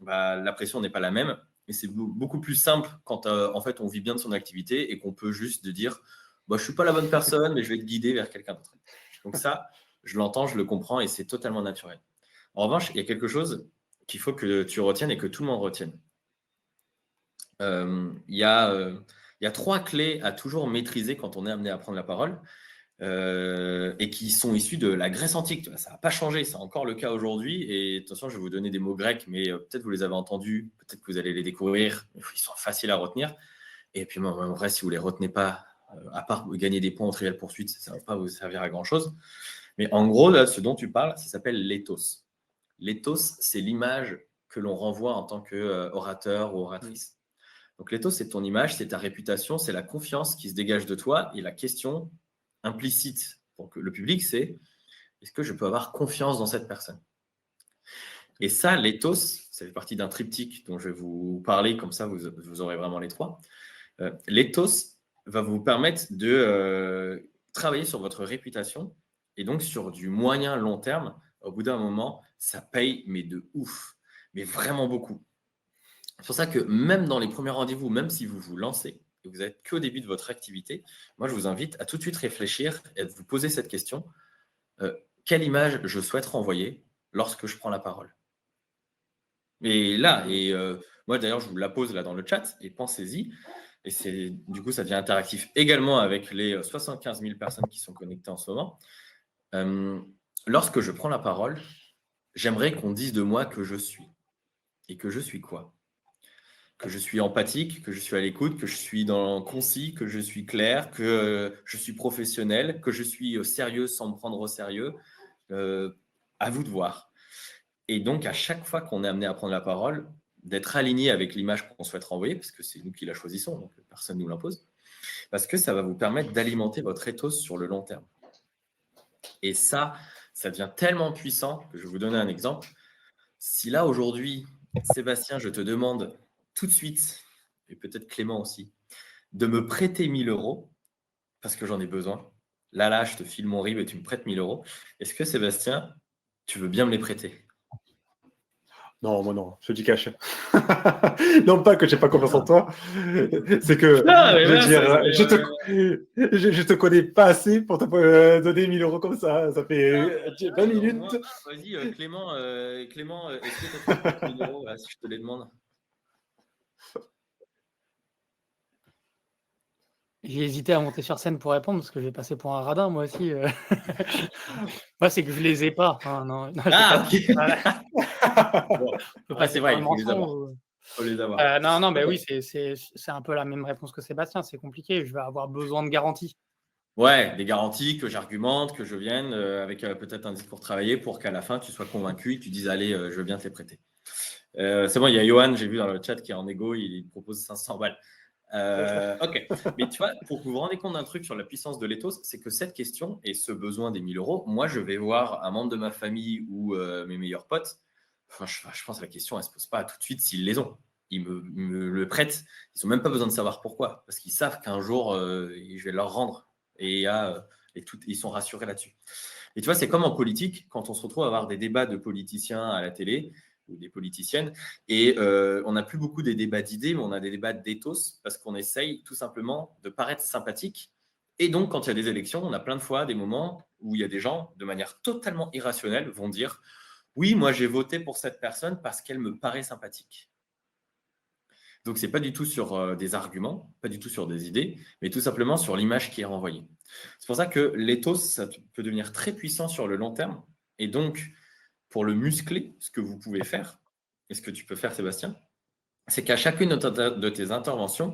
la pression n'est pas la même. Mais c'est beaucoup plus simple quand en fait on vit bien de son activité et qu'on peut juste dire je ne suis pas la bonne personne, mais je vais te guider vers quelqu'un d'autre. Donc ça, je l'entends, je le comprends et c'est totalement naturel. En revanche, il y a quelque chose qu'il faut que tu retiennes et que tout le monde retienne. Il y a 3 clés à toujours maîtriser quand on est amené à prendre la parole. Et qui sont issus de la Grèce antique. Ça n'a pas changé, c'est encore le cas aujourd'hui. Et attention, je vais vous donner des mots grecs, mais peut-être vous les avez entendus, peut-être que vous allez les découvrir. Ils sont faciles à retenir. Et puis, en vrai, si vous ne les retenez pas, à part gagner des points en trivial poursuite, ça ne va pas vous servir à grand-chose. Mais en gros, là, ce dont tu parles, ça s'appelle l'éthos. L'éthos, c'est l'image que l'on renvoie en tant qu'orateur ou oratrice. Donc, l'éthos, c'est ton image, c'est ta réputation, c'est la confiance qui se dégage de toi. Et la question implicite pour le public, c'est est-ce que je peux avoir confiance dans cette personne? Et ça, l'éthos, ça fait partie d'un triptyque dont je vais vous parler, comme ça vous aurez vraiment les 3. L'éthos va vous permettre de travailler sur votre réputation et donc sur du moyen long terme. Au bout d'un moment, ça paye, mais de ouf, mais vraiment beaucoup. C'est pour ça que même dans les premiers rendez-vous, même si vous vous lancez, et vous n'êtes qu'au début de votre activité, moi, je vous invite à tout de suite réfléchir et à vous poser cette question. Quelle image je souhaite renvoyer lorsque je prends la parole? Et là, moi, d'ailleurs, je vous la pose là dans le chat et pensez-y. Et du coup, ça devient interactif également avec les 75 000 personnes qui sont connectées en ce moment. Lorsque je prends la parole, j'aimerais qu'on dise de moi que je suis. Et que je suis quoi? Que je suis empathique, que je suis à l'écoute, que je suis concis, que je suis clair, que je suis professionnel, que je suis sérieux sans me prendre au sérieux. À vous de voir. Et donc, à chaque fois qu'on est amené à prendre la parole, d'être aligné avec l'image qu'on souhaite renvoyer, parce que c'est nous qui la choisissons, donc personne ne nous l'impose, parce que ça va vous permettre d'alimenter votre ethos sur le long terme. Et ça devient tellement puissant que je vais vous donner un exemple. Si là, aujourd'hui, Sébastien, je te demande tout de suite, et peut-être Clément aussi, de me prêter 1 000 € parce que j'en ai besoin. Là, je te file mon RIB et tu me prêtes 1 000 €. Est-ce que Sébastien, tu veux bien me les prêter? Non, moi non, je dis cash. Non pas que j'ai pas confiance en toi, c'est que je te connais pas assez pour te donner 1 000 € comme ça. Ça fait 20 minutes. Vas-y, Clément, est-ce que tu as 1 000 € si je te les demande? J'ai hésité à monter sur scène pour répondre parce que je vais passer pour un radin, moi aussi. Moi, c'est que je les ai pas. Non, ok. Bon, c'est vrai, il faut les avoir. Faut les avoir. Non, mais oui, c'est un peu la même réponse que Sébastien. C'est compliqué. Je vais avoir besoin de garanties. Ouais, des garanties, que j'argumente, que je vienne avec peut-être un discours travaillé pour qu'à la fin, tu sois convaincu et que tu dises allez, je veux bien te les prêter. C'est bon, il y a Johan, j'ai vu dans le chat, qui est en égo, il propose 500 balles. Ok, mais tu vois, pour que vous vous rendez compte d'un truc sur la puissance de l'éthos, c'est que cette question et ce besoin des 1 000 euros, moi, je vais voir un membre de ma famille ou mes meilleurs potes. Enfin, je pense que la question, elle ne se pose pas tout de suite s'ils les ont. Ils me le prêtent. Ils n'ont même pas besoin de savoir pourquoi. Parce qu'ils savent qu'un jour, je vais leur rendre. Et ils sont rassurés là-dessus. Et tu vois, c'est comme en politique, quand on se retrouve à avoir des débats de politiciens à la télé ou des politiciennes, et on n'a plus beaucoup des débats d'idées, mais on a des débats d'éthos, parce qu'on essaye tout simplement de paraître sympathique. Et donc, quand il y a des élections, on a plein de fois des moments où il y a des gens, de manière totalement irrationnelle, vont dire « Oui, moi j'ai voté pour cette personne parce qu'elle me paraît sympathique ». Donc, ce n'est pas du tout sur des arguments, pas du tout sur des idées, mais tout simplement sur l'image qui est renvoyée. C'est pour ça que l'éthos, ça peut devenir très puissant sur le long terme. Et donc, pour le muscler, ce que vous pouvez faire, et ce que tu peux faire, Sébastien, c'est qu'à chacune de tes interventions,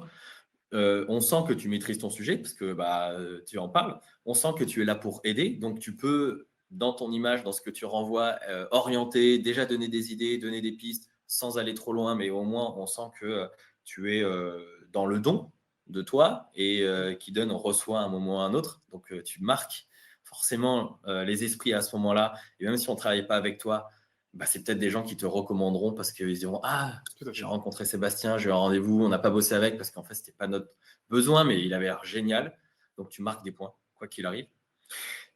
on sent que tu maîtrises ton sujet, parce que tu en parles, on sent que tu es là pour aider, donc tu peux, dans ton image, dans ce que tu renvoies, orienter, déjà donner des idées, donner des pistes, sans aller trop loin, mais au moins on sent que tu es dans le don de toi et qui donne, on reçoit à un moment ou à un autre. Donc tu marques forcément les esprits à ce moment-là. Et même si on ne travaille pas avec toi, c'est peut-être des gens qui te recommanderont parce qu'ils diront « Ah, j'ai rencontré Sébastien, j'ai eu un rendez-vous, on n'a pas bossé avec parce qu'en fait, ce n'était pas notre besoin, mais il avait l'air génial. » Donc tu marques des points, quoi qu'il arrive.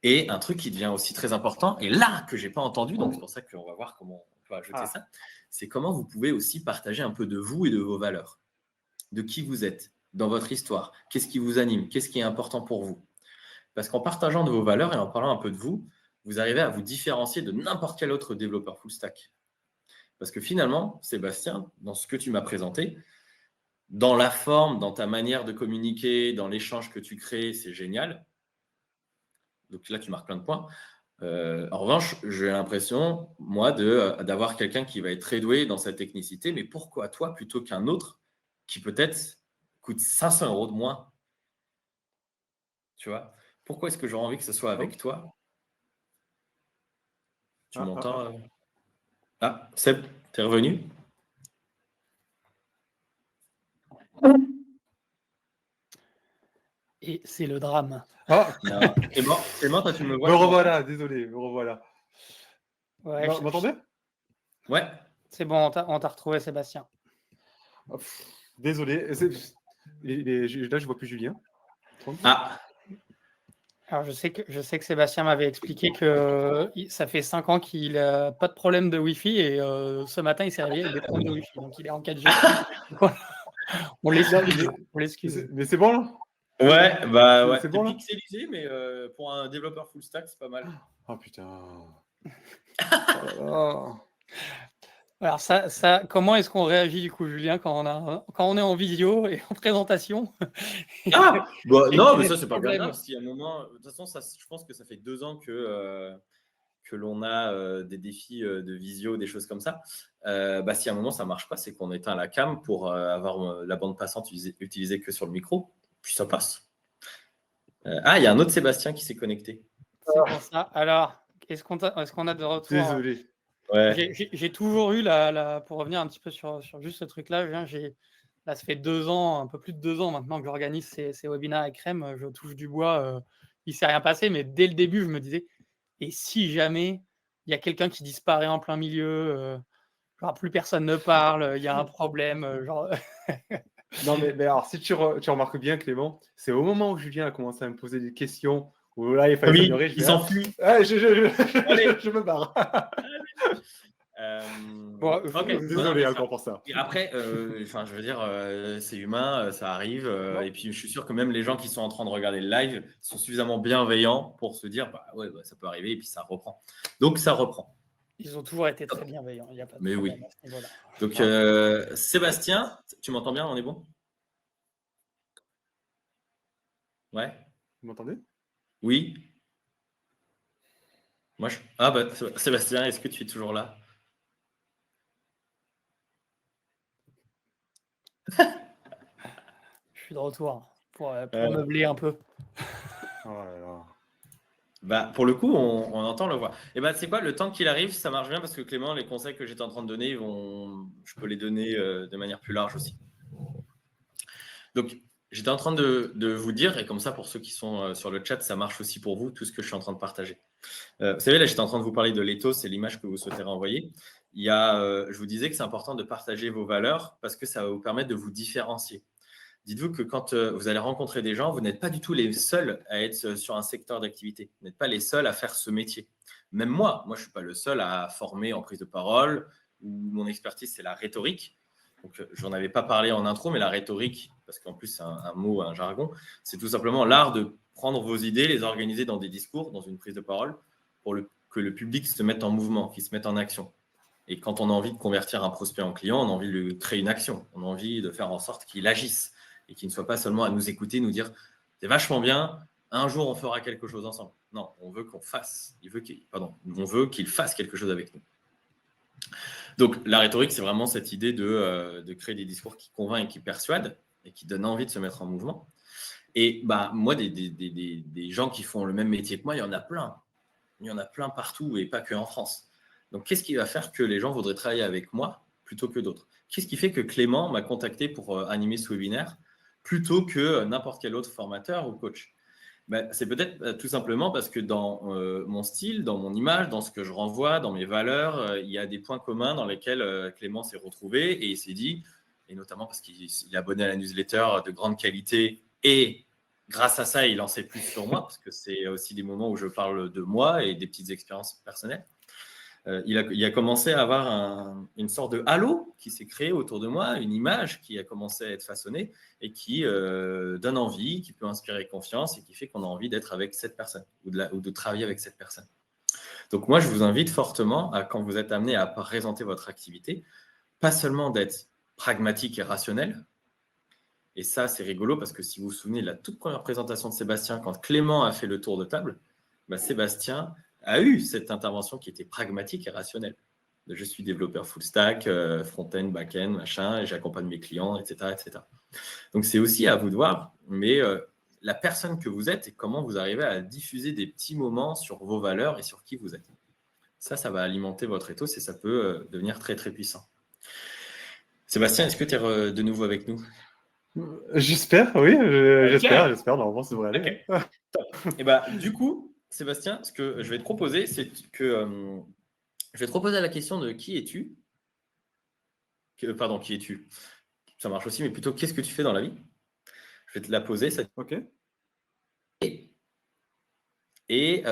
Et un truc qui devient aussi très important, et là que je n'ai pas entendu, donc c'est pour ça qu'on va voir comment on peut ajouter ça, c'est comment vous pouvez aussi partager un peu de vous et de vos valeurs, de qui vous êtes, dans votre histoire, qu'est-ce qui vous anime, qu'est-ce qui est important pour vous. Parce qu'en partageant de vos valeurs et en parlant un peu de vous, vous arrivez à vous différencier de n'importe quel autre développeur full stack. Parce que finalement, Sébastien, dans ce que tu m'as présenté, dans la forme, dans ta manière de communiquer, dans l'échange que tu crées, c'est génial. Donc là, tu marques plein de points. En revanche, j'ai l'impression, moi, d'avoir quelqu'un qui va être très doué dans sa technicité, mais pourquoi toi plutôt qu'un autre qui peut-être coûte 500 euros de moins? Tu vois? Pourquoi est-ce que j'aurais envie que ce soit avec toi? Tu m'entends? Ah, Seb, t'es revenu? Et c'est le drame. Non. C'est bon, toi tu me vois? Me revoilà, désolé, me revoilà. Ouais, Vous m'entendez? Ouais. C'est bon, on t'a retrouvé, Sébastien. Désolé. Là, je vois plus Julien. Ah. Alors, je sais que Sébastien m'avait expliqué que ça fait 5 ans qu'il n'a pas de problème de Wi-Fi et ce matin, il s'est réveillé avec des problèmes de Wi-Fi. Donc, il est en 4G. On l'excuse. Mais c'est bon, là? Ouais, ouais. C'est bon, là? Pixelisé, mais pour un développeur full stack, c'est pas mal. Oh putain. Oh là là. Alors, ça, comment est-ce qu'on réagit du coup, Julien, quand on est en visio et en présentation? Non, mais ça, c'est pas grave. Si à un moment, de toute façon, je pense que ça fait 2 ans que l'on a des défis de visio, des choses comme ça. Si à un moment, ça marche pas, c'est qu'on éteint la cam pour avoir la bande passante utilisée que sur le micro. Puis ça passe. Il y a un autre Sébastien qui s'est connecté. C'est pour ça. Alors, est-ce qu'on a de retour? Désolé. Ouais. J'ai toujours eu pour revenir un petit peu sur juste ce truc-là, là, ça fait 2 ans, un peu plus de 2 ans maintenant que j'organise ces webinaires avec Crème. Je touche du bois. Il ne s'est rien passé, mais dès le début, je me disais, et si jamais il y a quelqu'un qui disparaît en plein milieu, genre plus personne ne parle, il y a un problème, genre. Non, mais alors, si tu remarques bien, Clément, c'est au moment où Julien a commencé à me poser des questions, où là, il fallait s'ignorer. Il s'enfuit. Je me barre. Désolé encore pour ça. Et après, je veux dire, c'est humain, ça arrive. Et puis, je suis sûr que même les gens qui sont en train de regarder le live sont suffisamment bienveillants pour se dire, ça peut arriver, et puis ça reprend. Donc, ça reprend. Ils ont toujours été très bienveillants. Il n'y a pas de mais problème oui. à ce niveau-là. Donc, Sébastien, tu m'entends bien? On est bon? Ouais. Vous m'entendez? Oui. Moi, Sébastien, est-ce que tu es toujours là? Je suis de retour pour meubler un peu. Oh là là. Pour le coup, on entend le voix. Et c'est quoi, le temps qu'il arrive, ça marche bien parce que Clément, les conseils que j'étais en train de donner, je peux les donner de manière plus large aussi. Donc, j'étais en train de vous dire, et comme ça, pour ceux qui sont sur le chat, ça marche aussi pour vous, tout ce que je suis en train de partager. Vous savez, là, j'étais en train de vous parler de l'éthos, c'est l'image que vous souhaitez renvoyer. Je vous disais que c'est important de partager vos valeurs parce que ça va vous permettre de vous différencier. Dites-vous que quand vous allez rencontrer des gens, vous n'êtes pas du tout les seuls à être sur un secteur d'activité. Vous n'êtes pas les seuls à faire ce métier. Même moi, je ne suis pas le seul à former en prise de parole, où mon expertise, c'est la rhétorique. Donc, je n'en avais pas parlé en intro, mais la rhétorique, parce qu'en plus, c'est un mot, un jargon, c'est tout simplement l'art de prendre vos idées, les organiser dans des discours, dans une prise de parole, pour que le public se mette en mouvement, qu'il se mette en action. Et quand on a envie de convertir un prospect en client, on a envie de lui créer une action. On a envie de faire en sorte qu'il agisse et qu'il ne soit pas seulement à nous écouter, nous dire « c'est vachement bien, un jour on fera quelque chose ensemble ». Non, on veut qu'on fasse. On veut qu'il fasse quelque chose avec nous. Donc, la rhétorique, c'est vraiment cette idée de créer des discours qui convainquent et qui persuadent et qui donnent envie de se mettre en mouvement. Et moi, des gens qui font le même métier que moi, il y en a plein. Il y en a plein partout et pas que en France. Donc, qu'est-ce qui va faire que les gens voudraient travailler avec moi plutôt que d'autres? Qu'est-ce qui fait que Clément m'a contacté pour animer ce webinaire plutôt que n'importe quel autre formateur ou coach? C'est peut-être tout simplement parce que dans mon style, dans mon image, dans ce que je renvoie, dans mes valeurs, il y a des points communs dans lesquels Clément s'est retrouvé et il s'est dit, et notamment parce qu'il est abonné à la newsletter de grande qualité et grâce à ça, il en sait plus sur moi parce que c'est aussi des moments où je parle de moi et des petites expériences personnelles. Il a commencé à avoir une sorte de halo qui s'est créé autour de moi, une image qui a commencé à être façonnée et qui donne envie, qui peut inspirer confiance et qui fait qu'on a envie d'être avec cette personne ou de travailler avec cette personne. Donc moi, je vous invite fortement, quand vous êtes amené à présenter votre activité, pas seulement d'être pragmatique et rationnel. Et ça, c'est rigolo parce que si vous vous souvenez de la toute première présentation de Sébastien, quand Clément a fait le tour de table, Sébastien a eu cette intervention qui était pragmatique et rationnelle. Je suis développeur full stack, front-end, back-end, machin, et j'accompagne mes clients, etc., etc. Donc, c'est aussi à vous de voir, mais la personne que vous êtes et comment vous arrivez à diffuser des petits moments sur vos valeurs et sur qui vous êtes. Ça va alimenter votre ethos et ça peut devenir très, très puissant. Sébastien, est-ce que tu es de nouveau avec nous? J'espère, oui, j'espère, normalement ça devrait aller. Okay. Et du coup, Sébastien, ce que je vais te proposer, c'est que je vais te proposer la question de qui es-tu? Pardon, qui es-tu? Ça marche aussi, mais plutôt qu'est-ce que tu fais dans la vie? Je vais te la poser. Ok. Et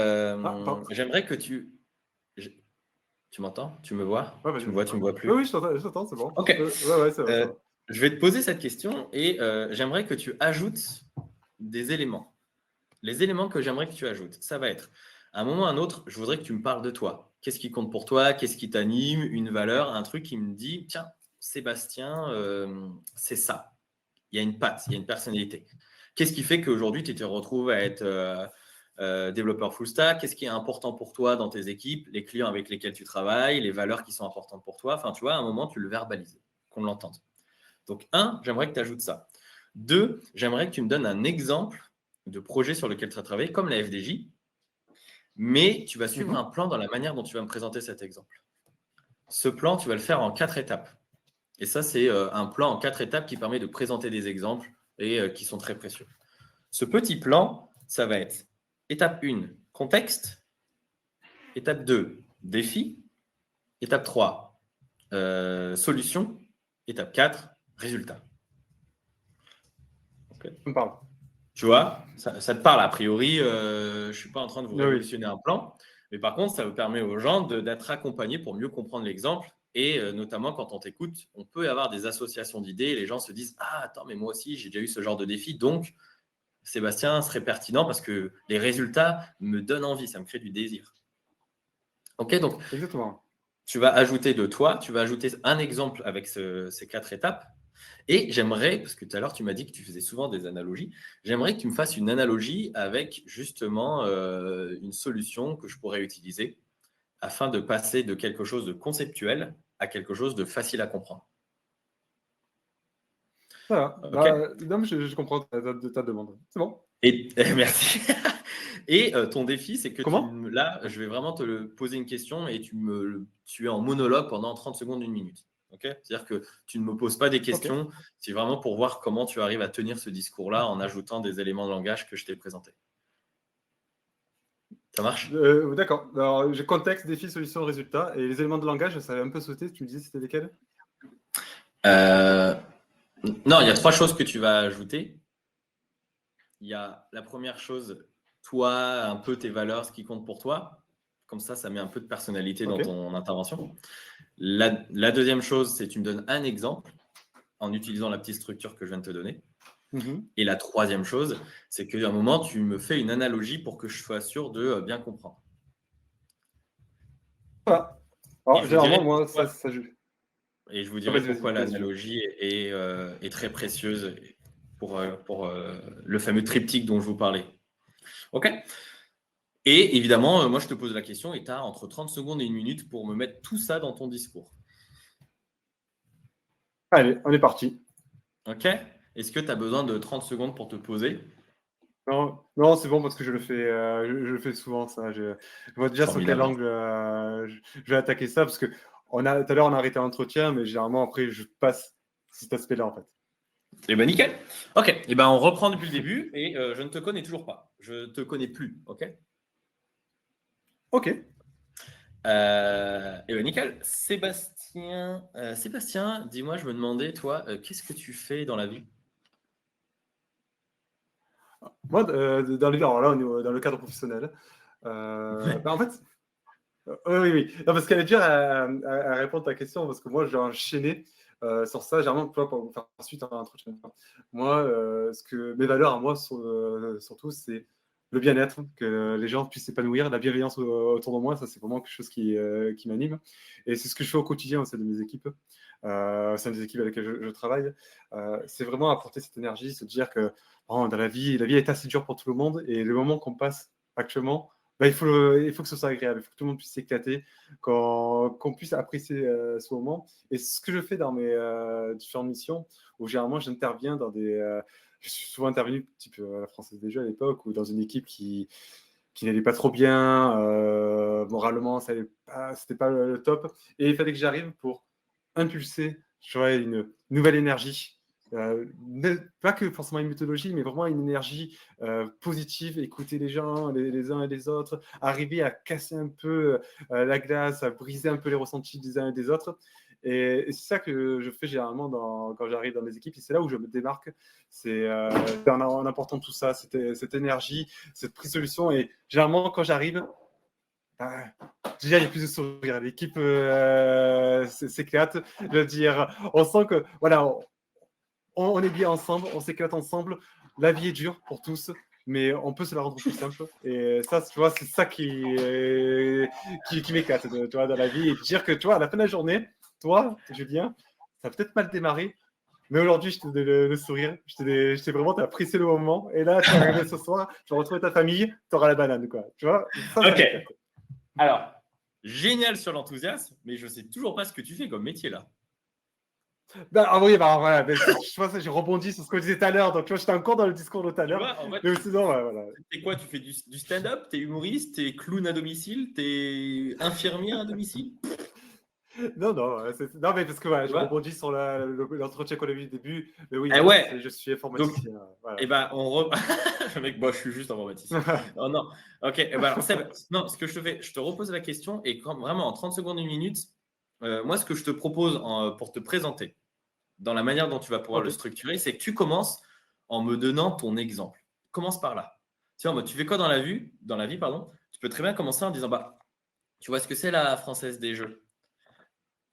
j'aimerais que tu... Tu m'entends? Tu me vois? Ouais, tu me vois plus? Oui, je t'entends, c'est bon. Ok. Ouais, ça va. Je vais te poser cette question et j'aimerais que tu ajoutes des éléments. Les éléments que j'aimerais que tu ajoutes, ça va être, à un moment ou à un autre, je voudrais que tu me parles de toi. Qu'est-ce qui compte pour toi? Qu'est-ce qui t'anime? Une valeur, un truc qui me dit, tiens, Sébastien, c'est ça. Il y a une patte, il y a une personnalité. Qu'est-ce qui fait qu'aujourd'hui, tu te retrouves à être développeur full stack? Qu'est-ce qui est important pour toi dans tes équipes? Les clients avec lesquels tu travailles, les valeurs qui sont importantes pour toi? Enfin, tu vois, à un moment, tu le verbalises, qu'on l'entende. Donc, 1, j'aimerais que tu ajoutes ça. 2, j'aimerais que tu me donnes un exemple de projet sur lequel tu as travaillé, comme la FDJ, mais tu vas suivre un plan dans la manière dont tu vas me présenter cet exemple. Ce plan, tu vas le faire en 4 étapes. Et ça, c'est un plan en 4 étapes qui permet de présenter des exemples et qui sont très précieux. Ce petit plan, ça va être étape 1, contexte. Étape 2, défi. Étape 3, solution. Étape 4, résultat. Okay. Ça me parle. Tu vois, ça te parle a priori. Je ne suis pas en train de vous révolutionner un plan. Mais par contre, ça vous permet aux gens d'être accompagnés pour mieux comprendre l'exemple. Et notamment, quand on t'écoute, on peut avoir des associations d'idées. Et les gens se disent « Ah, attends, mais moi aussi, j'ai déjà eu ce genre de défi. Donc, Sébastien serait pertinent parce que les résultats me donnent envie. Ça me crée du désir. » Ok, donc, exactement. Tu vas ajouter de toi. Tu vas ajouter un exemple avec ces 4 étapes. Et j'aimerais, parce que tout à l'heure, tu m'as dit que tu faisais souvent des analogies, j'aimerais que tu me fasses une analogie avec justement une solution que je pourrais utiliser afin de passer de quelque chose de conceptuel à quelque chose de facile à comprendre. Voilà. Okay. Non, mais je comprends ta demande. C'est bon. Merci. Et ton défi, c'est que là, je vais vraiment te poser une question et tu es en monologue pendant 30 secondes, 1 minute. Okay, c'est-à-dire que tu ne me poses pas des questions, okay. C'est vraiment pour voir comment tu arrives à tenir ce discours-là en ajoutant des éléments de langage que je t'ai présentés. Ça marche? D'accord. Alors, j'ai contexte, défi, solution, résultat. Et les éléments de langage, ça avait un peu sauté. Tu me disais c'était lesquels? Non, il y a 3 choses que tu vas ajouter. Il y a la première chose, toi, un peu tes valeurs, ce qui compte pour toi. Comme ça met un peu de personnalité dans ton intervention. La deuxième chose, c'est tu me donnes un exemple en utilisant la petite structure que je viens de te donner. Et la troisième chose, c'est qu'à un moment, tu me fais une analogie pour que je sois sûr de bien comprendre. Voilà. Alors, généralement, moi, ça joue. Et je vous dirai pourquoi l'analogie est très précieuse pour le fameux triptyque dont je vous parlais. OK? Et évidemment, moi, je te pose la question et tu as entre 30 secondes et 1 minute pour me mettre tout ça dans ton discours. Allez, on est parti. OK? Est-ce que tu as besoin de 30 secondes pour te poser? Non, c'est bon parce que je le fais souvent, ça. Je vois déjà sur quel angle je vais attaquer ça parce que tout à l'heure, on a arrêté l'entretien, mais généralement, après, je passe cet aspect-là, en fait. Eh bien, nickel. OK. Eh ben, on reprend depuis le début et je ne te connais toujours pas. Je ne te connais plus. OK? OK. Eh bien, nickel. Sébastien, dis-moi, je me demandais, toi, qu'est-ce que tu fais dans la vie? Moi, dans le, alors là, on est dans le cadre professionnel. En fait, oui. Non, parce qu'elle est dure à répondre à ta question, parce que moi, j'ai enchaîné sur ça, généralement, pour faire suite à un entretien. Moi, mes valeurs à moi, surtout, c'est le bien-être, que les gens puissent s'épanouir, la bienveillance autour de moi, ça, c'est vraiment quelque chose qui m'anime. Et c'est ce que je fais au quotidien au sein de mes équipes, au sein des équipes avec lesquelles je travaille. C'est vraiment apporter cette énergie, se dire que dans la vie est assez dure pour tout le monde, et le moment qu'on passe actuellement, il faut que ce soit agréable, il faut que tout le monde puisse s'éclater, qu'on puisse apprécier ce moment. Et ce que je fais dans mes différentes missions, où généralement j'interviens dans des... je suis souvent intervenu, type à la Française des Jeux à l'époque, ou dans une équipe qui n'allait pas trop bien, moralement, c'était pas le top. Et il fallait que j'arrive pour impulser une nouvelle énergie. Pas que forcément une méthodologie, mais vraiment une énergie positive, écouter les gens, les uns et les autres, arriver à casser un peu la glace, à briser un peu les ressentis des uns et des autres. Et c'est ça que je fais généralement quand j'arrive dans mes équipes, et c'est là où je me démarque, c'est en apportant tout ça, cette énergie, cette prise de solution. Et généralement, quand j'arrive, déjà, il y a plus de sourire, l'équipe s'éclate. Je veux dire, on sent que voilà, on est bien ensemble, on s'éclate ensemble. La vie est dure pour tous, mais on peut se la rendre plus simple. Et ça, tu vois, c'est ça qui m'éclate, tu vois, dans la vie. Et dire que, tu vois, à la fin de la journée, toi, Julien, ça a peut-être mal démarré, mais aujourd'hui, je t'ai donné le sourire. T'as apprécié le moment. Et là, tu vas arriver ce soir, tu vas retrouver ta famille, tu auras la banane, quoi. Tu vois, ça, OK. Alors, génial sur l'enthousiasme, mais je ne sais toujours pas ce que tu fais comme métier là. Voilà, je vois, j'ai rebondi sur ce que je disais tout à l'heure, donc tu vois, j'étais encore dans le discours de tout à l'heure. En fait, mais sinon, voilà. C'est quoi? Tu fais du stand-up? T'es humoriste? T'es clown à domicile? T'es infirmier à domicile? Non, mais parce que je rebondis sur l'entretien qu'on a vu au début. Mais oui, je suis informaticien. Donc, voilà. Et ben, mec, je suis juste informaticien. non. Ok, alors, Seb, non, ce que je te fais, je te repose la question et vraiment en 30 secondes, 1 minute, moi, ce que je te propose pour te présenter, dans la manière dont tu vas pouvoir le structurer, c'est que tu commences en me donnant ton exemple. Commence par là. Tu vois, tu fais quoi dans la vie, tu peux très bien commencer en disant, tu vois ce que c'est la Française des Jeux?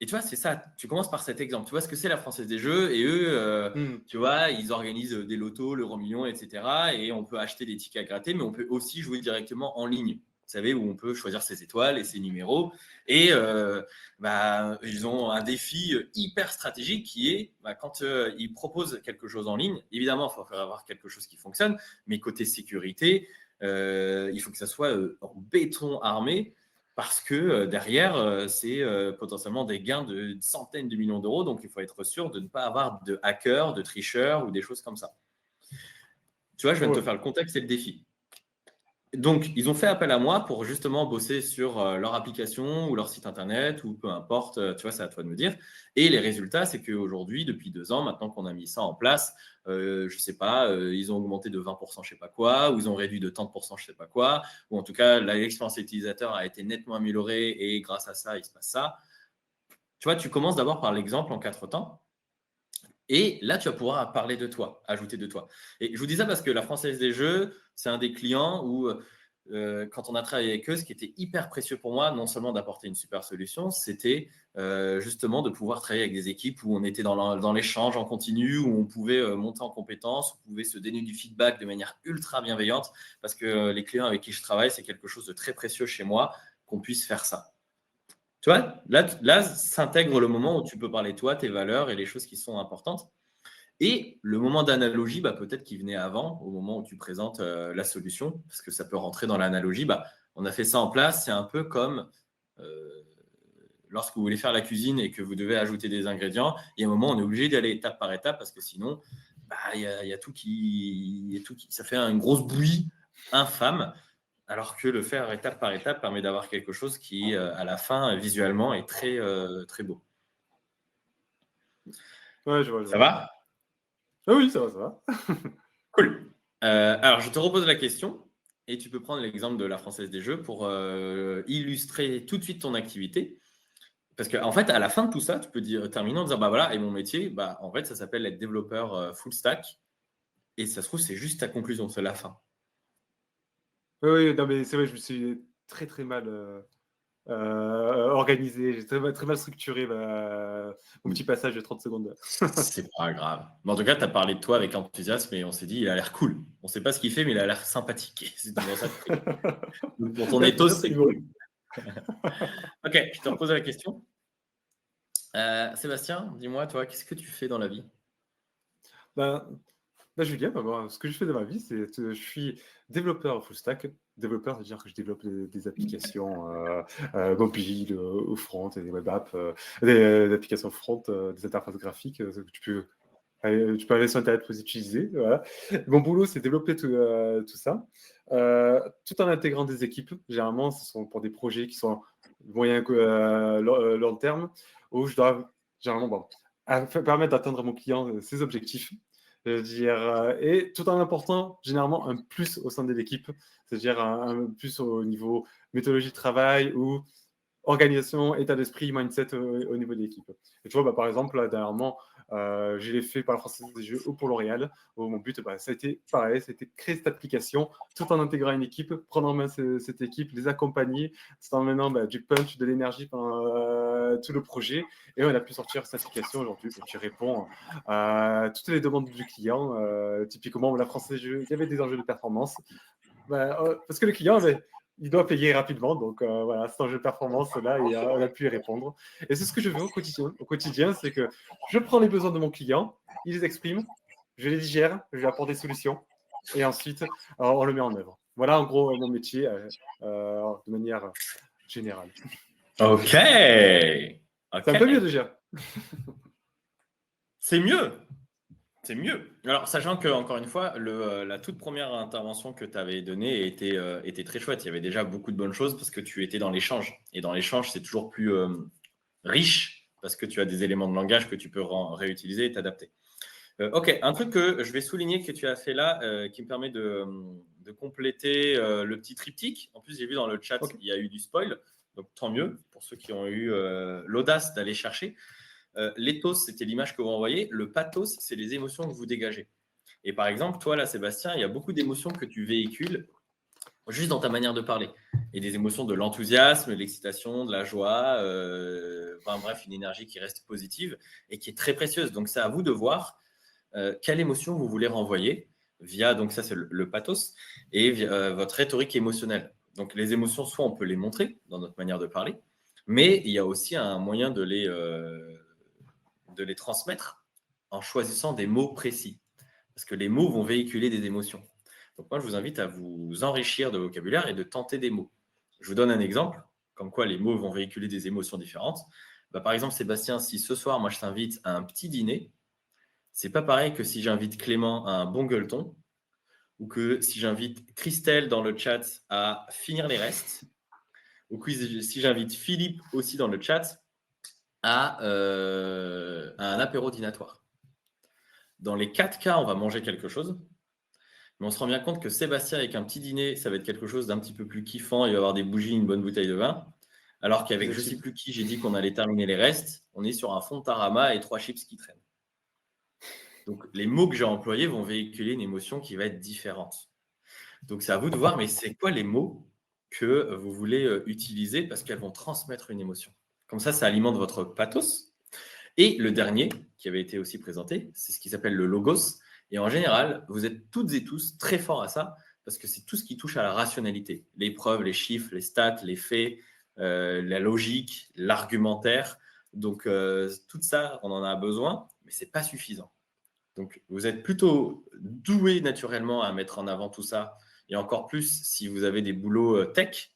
Et tu vois, c'est ça. Tu commences par cet exemple. Tu vois ce que c'est la Française des Jeux et eux, tu vois, ils organisent des lotos, l'euro million, etc. Et on peut acheter des tickets à gratter, mais on peut aussi jouer directement en ligne. Vous savez, où on peut choisir ses étoiles et ses numéros. Et ils ont un défi hyper stratégique qui est quand ils proposent quelque chose en ligne, évidemment, il faut faire avoir quelque chose qui fonctionne, mais côté sécurité, il faut que ça soit en béton armé. Parce que derrière, c'est potentiellement des gains de centaines de millions d'euros. Donc, il faut être sûr de ne pas avoir de hackers, de tricheurs ou des choses comme ça. Tu vois, je viens de te faire le contexte et le défi. Donc, ils ont fait appel à moi pour justement bosser sur leur application ou leur site internet ou peu importe, tu vois, c'est à toi de me dire. Et les résultats, c'est qu'aujourd'hui, depuis 2 ans, maintenant qu'on a mis ça en place, je ne sais pas, ils ont augmenté de 20%, je ne sais pas quoi, ou ils ont réduit de 30%, je ne sais pas quoi, ou en tout cas, l'expérience utilisateur a été nettement améliorée et grâce à ça, il se passe ça. Tu vois, tu commences d'abord par l'exemple en 4 temps. Et là, tu vas pouvoir parler de toi, ajouter de toi. Et je vous dis ça parce que la Française des Jeux, c'est un des clients où, quand on a travaillé avec eux, ce qui était hyper précieux pour moi, non seulement d'apporter une super solution, c'était justement de pouvoir travailler avec des équipes où on était dans l'échange en continu, où on pouvait monter en compétences, où on pouvait se donner du feedback de manière ultra bienveillante, parce que les clients avec qui je travaille, c'est quelque chose de très précieux chez moi, qu'on puisse faire ça. Tu vois, là s'intègre le moment où tu peux parler toi, tes valeurs et les choses qui sont importantes. Et le moment d'analogie, peut-être qu'il venait avant, au moment où tu présentes la solution, parce que ça peut rentrer dans l'analogie. On a fait ça en place. C'est un peu comme lorsque vous voulez faire la cuisine et que vous devez ajouter des ingrédients. Il y a un moment, on est obligé d'y aller étape par étape parce que sinon, il y a tout qui, ça fait une grosse bouillie infâme. Alors que le faire étape par étape permet d'avoir quelque chose qui, à la fin, visuellement, est très, très beau. Ouais, je vois. Ça va ? Ah oui, ça va. Cool. Alors, je te repose la question et tu peux prendre l'exemple de la Française des Jeux pour illustrer tout de suite ton activité. Parce qu'en fait, à la fin de tout ça, tu peux terminer en disant, voilà, et mon métier, en fait, ça s'appelle être développeur full stack. Et ça se trouve, c'est juste ta conclusion, c'est la fin. Oui, non, mais c'est vrai, je me suis très, très mal organisé. J'ai très mal structuré mon petit passage de 30 secondes. C'est pas grave. Mais en tout cas, tu as parlé de toi avec enthousiasme et on s'est dit, il a l'air cool. On ne sait pas ce qu'il fait, mais il a l'air sympathique. C'est pour ça que donc, pour ton ethos, c'est cool. Ok, je te repose la question. Sébastien, dis-moi, toi, qu'est-ce que tu fais dans la vie ? Julien, moi, ce que je fais dans ma vie, c'est je suis développeur full stack. Développeur, c'est-à-dire que je développe des applications mobiles au front et des web apps, des applications front, des interfaces graphiques que tu peux aller sur Internet pour les utiliser. Voilà. Mon boulot, c'est développer tout ça, tout en intégrant des équipes. Généralement, ce sont pour des projets qui sont moyen long terme, où je dois généralement permettre d'atteindre à mon client ses objectifs. Et tout en apportant généralement un plus au sein de l'équipe, c'est-à-dire un plus au niveau méthodologie de travail ou organisation, état d'esprit, mindset au niveau de l'équipe. Et tu vois, par exemple, là, dernièrement, je l'ai fait par la Française des Jeux ou pour L'Oréal, où mon but, ça a été pareil, c'était créer cette application tout en intégrant une équipe, prendre en main cette équipe, les accompagner, tout en menant du punch, de l'énergie pendant tout le projet. Et on a pu sortir cette application aujourd'hui qui répond à toutes les demandes du client. Typiquement, la Française des Jeux, il y avait des enjeux de performance. Parce que le client il doit payer rapidement, donc voilà, cet enjeu de performance, là, on a pu y répondre. Et c'est ce que je fais au quotidien, c'est que je prends les besoins de mon client, il les exprime, je les digère, je lui apporte des solutions, et ensuite, on le met en œuvre. Voilà, en gros, mon métier de manière générale. Ok. C'est un peu mieux déjà. C'est mieux. C'est mieux. Alors, sachant que, encore une fois, la toute première intervention que tu avais donnée était très chouette. Il y avait déjà beaucoup de bonnes choses parce que tu étais dans l'échange. Et dans l'échange, c'est toujours plus riche parce que tu as des éléments de langage que tu peux réutiliser et t'adapter. Ok, un truc que je vais souligner que tu as fait là, qui me permet de compléter le petit triptyque. En plus, j'ai vu dans le chat, il y a eu du spoil. Donc, tant mieux pour ceux qui ont eu l'audace d'aller chercher. L'éthos, c'était l'image que vous envoyez. Le pathos, c'est les émotions que vous dégagez. Et par exemple, toi, là, Sébastien, il y a beaucoup d'émotions que tu véhicules juste dans ta manière de parler. Et des émotions de l'enthousiasme, de l'excitation, de la joie, bref, une énergie qui reste positive et qui est très précieuse. Donc, c'est à vous de voir quelle émotion vous voulez renvoyer via, donc ça, c'est le pathos, et via, votre rhétorique émotionnelle. Donc, les émotions, soit on peut les montrer dans notre manière de parler, mais il y a aussi un moyen de les transmettre en choisissant des mots précis. Parce que les mots vont véhiculer des émotions. Donc moi, je vous invite à vous enrichir de vocabulaire et de tenter des mots. Je vous donne un exemple, comme quoi les mots vont véhiculer des émotions différentes. Par exemple, Sébastien, si ce soir, moi, je t'invite à un petit dîner, c'est pas pareil que si j'invite Clément à un bon gueuleton ou que si j'invite Christelle dans le chat à finir les restes, ou que si j'invite Philippe aussi dans le chat à un apéro dînatoire. Dans les 4 cas, on va manger quelque chose, mais on se rend bien compte que Sébastien, avec un petit dîner, ça va être quelque chose d'un petit peu plus kiffant, il va y avoir des bougies, une bonne bouteille de vin, alors qu'avec je ne sais plus qui, j'ai dit qu'on allait terminer les restes, on est sur un fond de tarama et 3 chips qui traînent. Donc, les mots que j'ai employés vont véhiculer une émotion qui va être différente. Donc, c'est à vous de voir, mais c'est quoi les mots que vous voulez utiliser parce qu'elles vont transmettre une émotion. Comme ça alimente votre pathos. Et le dernier, qui avait été aussi présenté, c'est ce qui s'appelle le logos. Et en général, vous êtes toutes et tous très forts à ça parce que c'est tout ce qui touche à la rationalité. Les preuves, les chiffres, les stats, les faits, la logique, l'argumentaire. Donc, tout ça, on en a besoin, mais ce n'est pas suffisant. Donc, vous êtes plutôt doué naturellement à mettre en avant tout ça, et encore plus si vous avez des boulots tech,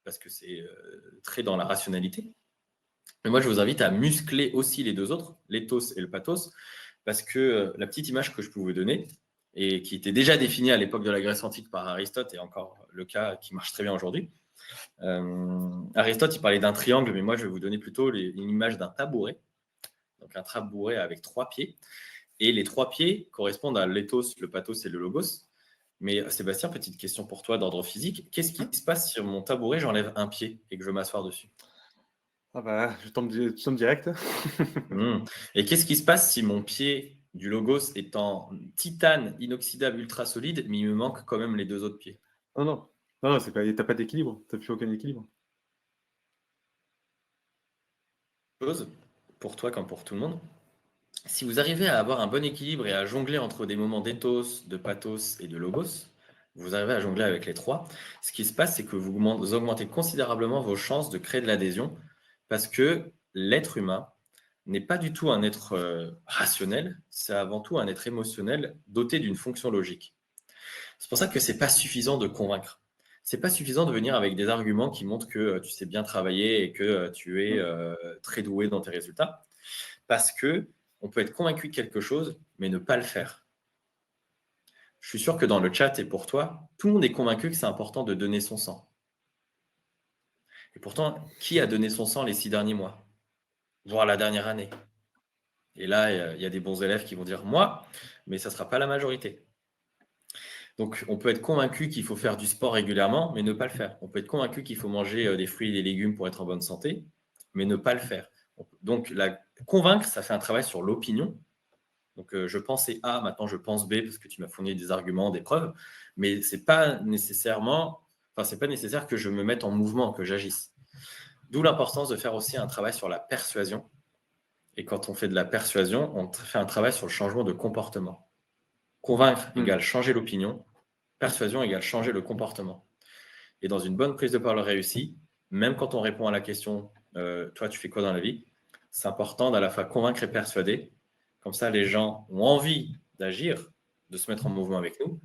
parce que c'est très dans la rationalité. Mais moi, je vous invite à muscler aussi les deux autres, l'éthos et le pathos, parce que la petite image que je peux vous donner, et qui était déjà définie à l'époque de la Grèce antique par Aristote, et encore le cas qui marche très bien aujourd'hui. Aristote, il parlait d'un triangle, mais moi, je vais vous donner plutôt une image d'un tabouret. Donc, un tabouret avec 3 pieds. Et les 3 pieds correspondent à l'éthos, le pathos et le logos. Mais Sébastien, petite question pour toi d'ordre physique. Qu'est-ce qui se passe si mon tabouret, j'enlève un pied et que je veux m'asseoir dessus? Ah bah, je tombe direct. Et qu'est-ce qui se passe si mon pied du logos est en titane inoxydable ultra solide, mais il me manque quand même les 2 autres pieds? Non, t'as pas d'équilibre. T'as plus aucun équilibre. Chose, pour toi comme pour tout le monde. Si vous arrivez à avoir un bon équilibre et à jongler entre des moments d'éthos, de pathos et de logos, vous arrivez à jongler avec les 3. Ce qui se passe, c'est que vous augmentez considérablement vos chances de créer de l'adhésion parce que l'être humain n'est pas du tout un être rationnel, c'est avant tout un être émotionnel doté d'une fonction logique. C'est pour ça que ce n'est pas suffisant de convaincre. Ce n'est pas suffisant de venir avec des arguments qui montrent que tu sais bien travailler et que tu es très doué dans tes résultats. Parce que on peut être convaincu de quelque chose, mais ne pas le faire. Je suis sûr que dans le chat et pour toi, tout le monde est convaincu que c'est important de donner son sang. Et pourtant, qui a donné son sang les 6 derniers mois, voire la dernière année? Et là, il y a des bons élèves qui vont dire « moi », mais ça ne sera pas la majorité. Donc, on peut être convaincu qu'il faut faire du sport régulièrement, mais ne pas le faire. On peut être convaincu qu'il faut manger des fruits et des légumes pour être en bonne santé, mais ne pas le faire. Donc, convaincre, ça fait un travail sur l'opinion. Donc, je pensais A, maintenant je pense B, parce que tu m'as fourni des arguments, des preuves, mais ce n'est pas nécessaire que je me mette en mouvement, que j'agisse. D'où l'importance de faire aussi un travail sur la persuasion. Et quand on fait de la persuasion, on fait un travail sur le changement de comportement. Convaincre égale changer l'opinion, persuasion égale changer le comportement. Et dans une bonne prise de parole réussie, même quand on répond à la question « toi, tu fais quoi dans la vie ?», c'est important d'à la fois convaincre et persuader. Comme ça, les gens ont envie d'agir, de se mettre en mouvement avec nous.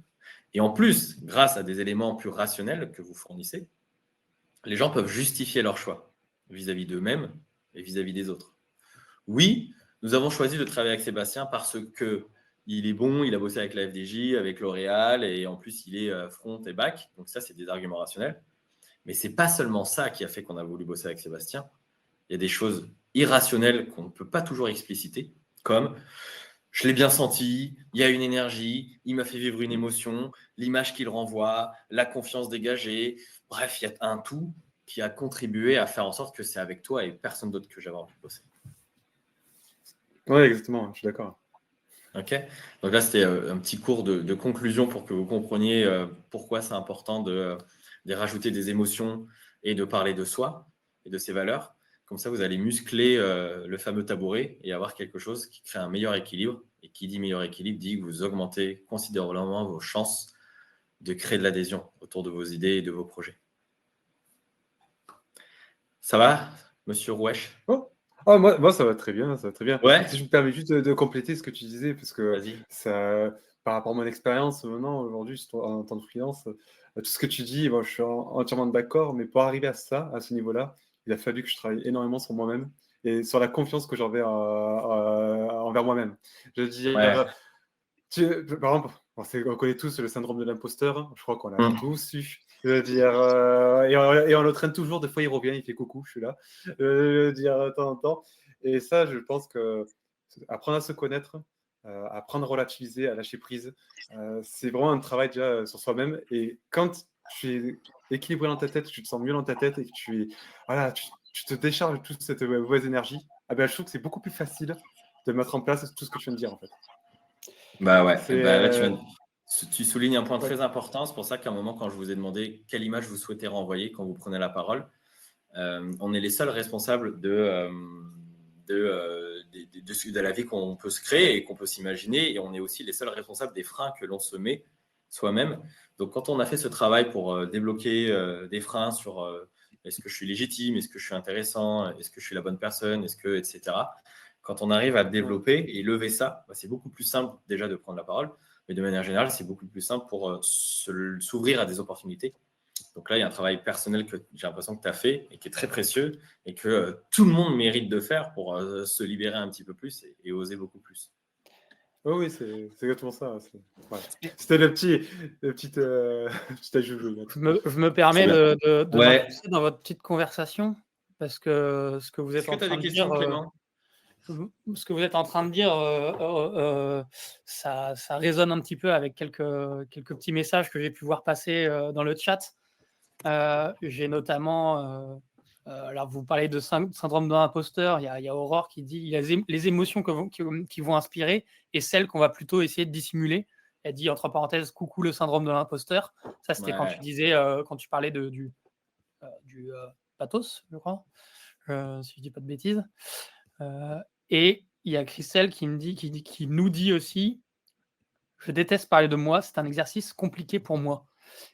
Et en plus, grâce à des éléments plus rationnels que vous fournissez, les gens peuvent justifier leur choix vis-à-vis d'eux-mêmes et vis-à-vis des autres. Oui, nous avons choisi de travailler avec Sébastien parce qu'il est bon, il a bossé avec la FDJ, avec L'Oréal, et en plus, il est front et back. Donc ça, c'est des arguments rationnels. Mais ce n'est pas seulement ça qui a fait qu'on a voulu bosser avec Sébastien. Il y a des choses irrationnelles qu'on ne peut pas toujours expliciter, comme je l'ai bien senti, il y a une énergie, il m'a fait vivre une émotion, l'image qu'il renvoie, la confiance dégagée. Bref, il y a un tout qui a contribué à faire en sorte que c'est avec toi et personne d'autre que j'avais envie de bosser. Oui, exactement, je suis d'accord. Ok. Donc là, c'était un petit cours de conclusion pour que vous compreniez pourquoi c'est important de rajouter des émotions et de parler de soi et de ses valeurs. Comme ça, vous allez muscler le fameux tabouret et avoir quelque chose qui crée un meilleur équilibre. Et qui dit meilleur équilibre dit que vous augmentez considérablement vos chances de créer de l'adhésion autour de vos idées et de vos projets. Ça va, monsieur Roueche? Oh, moi, ça va très bien, ça va très bien. Ouais. Si je me permets juste de compléter ce que tu disais, parce que Vas-y. par rapport à mon expérience maintenant, aujourd'hui, en tant que freelance, tout ce que tu dis, bon, je suis entièrement d'accord, mais pour arriver à ce niveau-là, il a fallu que je travaille énormément sur moi-même et sur la confiance que j'avais envers moi-même. Je veux dire, par exemple, On connaît tous le syndrome de l'imposteur, hein. Je crois qu'on l'a tous eu. Et on le traîne toujours, des fois il revient, il fait coucou, je suis là. Dire de temps en temps. Et ça, je pense que apprendre à se connaître, apprendre à relativiser, à lâcher prise, c'est vraiment un travail déjà sur soi-même. Et quand tu es équilibré dans ta tête, tu te sens mieux dans ta tête et que tu te décharges de toute cette mauvaise énergie, je trouve que c'est beaucoup plus facile de mettre en place tout ce que tu viens de dire en fait. Bah ouais, C'est, là tu soulignes un point ouais. très important. C'est pour ça qu'à un moment, quand je vous ai demandé quelle image vous souhaitez renvoyer quand vous prenez la parole, on est les seuls responsables de la vie qu'on peut se créer et qu'on peut s'imaginer. Et on est aussi les seuls responsables des freins que l'on se met soi-même. Donc, quand on a fait ce travail pour débloquer des freins sur est-ce que je suis légitime, est-ce que je suis intéressant, est-ce que je suis la bonne personne, etc. Quand on arrive à développer et lever ça, c'est beaucoup plus simple déjà de prendre la parole. Mais de manière générale, c'est beaucoup plus simple pour s'ouvrir à des opportunités. Donc là, il y a un travail personnel que j'ai l'impression que tu as fait et qui est très précieux et que tout le monde mérite de faire pour se libérer un petit peu plus et oser beaucoup plus. Oh oui, c'est exactement ça. C'était le petit ajout. Je me permets de m'incruster dans votre petite conversation parce que ce que vous êtes en train de dire. Est-ce que tu as des questions, Clément ? Ce que vous êtes en train de dire, ça résonne un petit peu avec quelques petits messages que j'ai pu voir passer dans le chat. J'ai notamment, alors vous parlez de syndrome de l'imposteur, il y a Aurore qui dit il y a les émotions qui vont inspirer et celles qu'on va plutôt essayer de dissimuler. Elle dit entre parenthèses coucou le syndrome de l'imposteur. Ça c'était quand tu disais, quand tu parlais du pathos, je crois, si je dis pas de bêtises. Et il y a Christelle qui nous dit aussi je déteste parler de moi, c'est un exercice compliqué pour moi.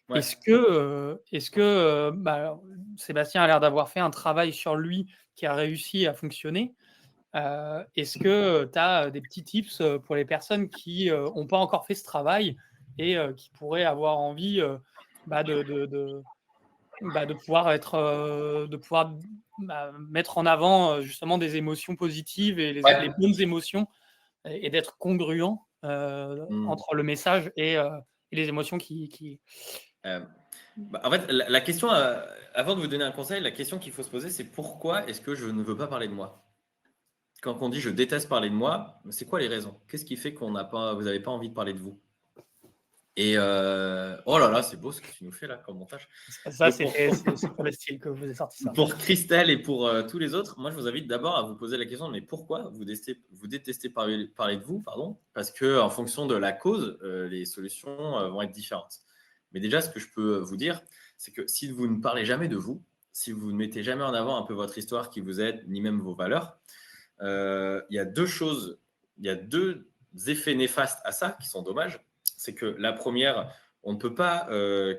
Ouais. Est-ce que Sébastien a l'air d'avoir fait un travail sur lui qui a réussi à fonctionner. Est-ce que tu as des petits tips pour les personnes qui n'ont pas encore fait ce travail et qui pourraient avoir envie de pouvoir mettre en avant justement des émotions positives et les bonnes émotions et d'être congruent entre le message et les émotions qui... en fait, la question, avant de vous donner un conseil, la question qu'il faut se poser, c'est pourquoi est-ce que je ne veux pas parler de moi ? Quand on dit je déteste parler de moi, c'est quoi les raisons ? Qu'est-ce qui fait que vous n'avez pas envie de parler de vous ? Et oh là là, c'est beau ce que tu nous fais là comme montage. Ça, c'est pas le style que vous avez sorti ça. Pour Christelle et pour tous les autres, moi je vous invite d'abord à vous poser la question mais pourquoi vous détestez parler de vous, parce que en fonction de la cause, les solutions vont être différentes. Mais déjà, ce que je peux vous dire, c'est que si vous ne parlez jamais de vous, si vous ne mettez jamais en avant un peu votre histoire qui vous aide, ni même vos valeurs, il y a deux choses, il y a deux effets néfastes à ça qui sont dommages. C'est que la première, on ne peut pas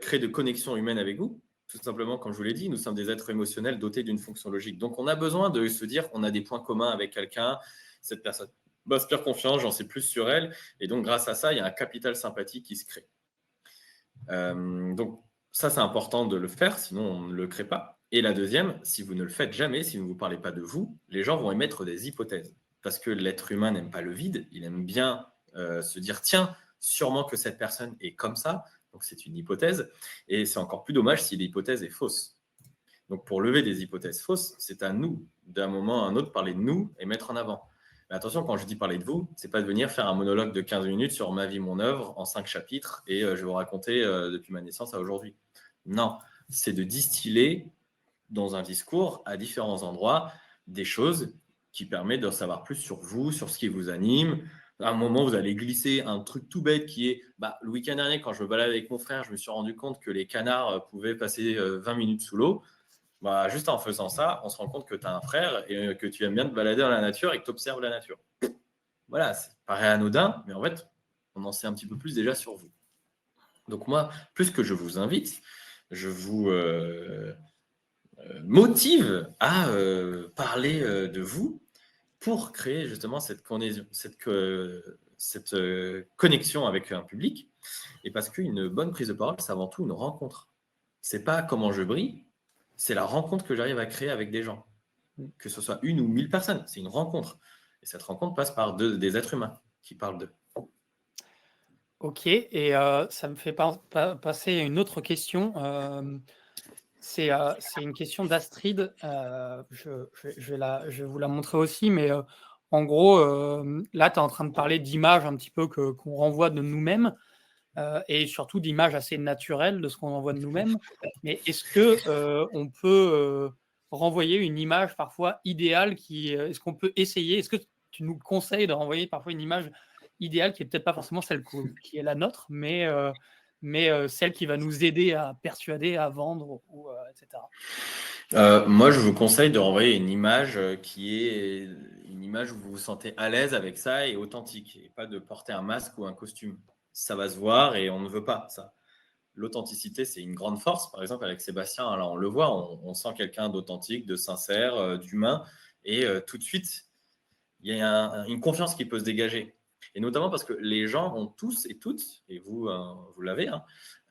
créer de connexion humaine avec vous. Tout simplement, comme je vous l'ai dit, nous sommes des êtres émotionnels dotés d'une fonction logique. Donc, on a besoin de se dire qu'on a des points communs avec quelqu'un. Cette personne m'inspire confiance, j'en sais plus sur elle. Et donc, grâce à ça, il y a un capital sympathie qui se crée. Donc, ça, c'est important de le faire, sinon on ne le crée pas. Et la deuxième, si vous ne le faites jamais, si vous ne vous parlez pas de vous, les gens vont émettre des hypothèses. Parce que l'être humain n'aime pas le vide, il aime bien se dire, tiens, sûrement que cette personne est comme ça. Donc, c'est une hypothèse. Et c'est encore plus dommage si l'hypothèse est fausse. Donc, pour lever des hypothèses fausses, c'est à nous, d'un moment à un autre, parler de nous et mettre en avant. Mais attention, quand je dis parler de vous, ce n'est pas de venir faire un monologue de 15 minutes sur ma vie, mon œuvre, en 5 chapitres, et je vais vous raconter depuis ma naissance à aujourd'hui. Non, c'est de distiller dans un discours à différents endroits des choses qui permettent de savoir plus sur vous, sur ce qui vous anime. À un moment, vous allez glisser un truc tout bête qui est le week-end dernier, quand je me baladais avec mon frère, je me suis rendu compte que les canards pouvaient passer 20 minutes sous l'eau. Juste en faisant ça, on se rend compte que tu as un frère et que tu aimes bien te balader dans la nature et que tu observes la nature. Voilà, ça paraît anodin, mais en fait, on en sait un petit peu plus déjà sur vous. Donc moi, plus que je vous invite, je vous motive à parler de vous pour créer justement cette connexion avec un public. Et parce qu'une bonne prise de parole, c'est avant tout une rencontre. C'est pas comment je brille, c'est la rencontre que j'arrive à créer avec des gens. Que ce soit 1 ou 1000 personnes, c'est une rencontre. Et cette rencontre passe par des êtres humains qui parlent d'eux. Ok, et ça me fait passer à une autre question. C'est une question d'Astrid. Je vais vous la montrer aussi, mais en gros, là, tu es en train de parler d'images un petit peu qu'on renvoie de nous-mêmes, et surtout d'images assez naturelles de ce qu'on envoie de nous-mêmes. Mais est-ce que on peut renvoyer une image parfois idéale est-ce qu'on peut essayer? Est-ce que tu nous conseilles de renvoyer parfois une image idéale qui est peut-être pas forcément celle qui est la nôtre, mais celle qui va nous aider à persuader, à vendre, etc. Moi, je vous conseille de renvoyer une image qui est une image où vous vous sentez à l'aise avec ça et authentique, et pas de porter un masque ou un costume. Ça va se voir et on ne veut pas ça. L'authenticité, c'est une grande force. Par exemple, avec Sébastien, là, on le voit, on sent quelqu'un d'authentique, de sincère, d'humain, et tout de suite, il y a une confiance qui peut se dégager. Et notamment parce que les gens ont tous et toutes, et vous, vous l'avez, hein,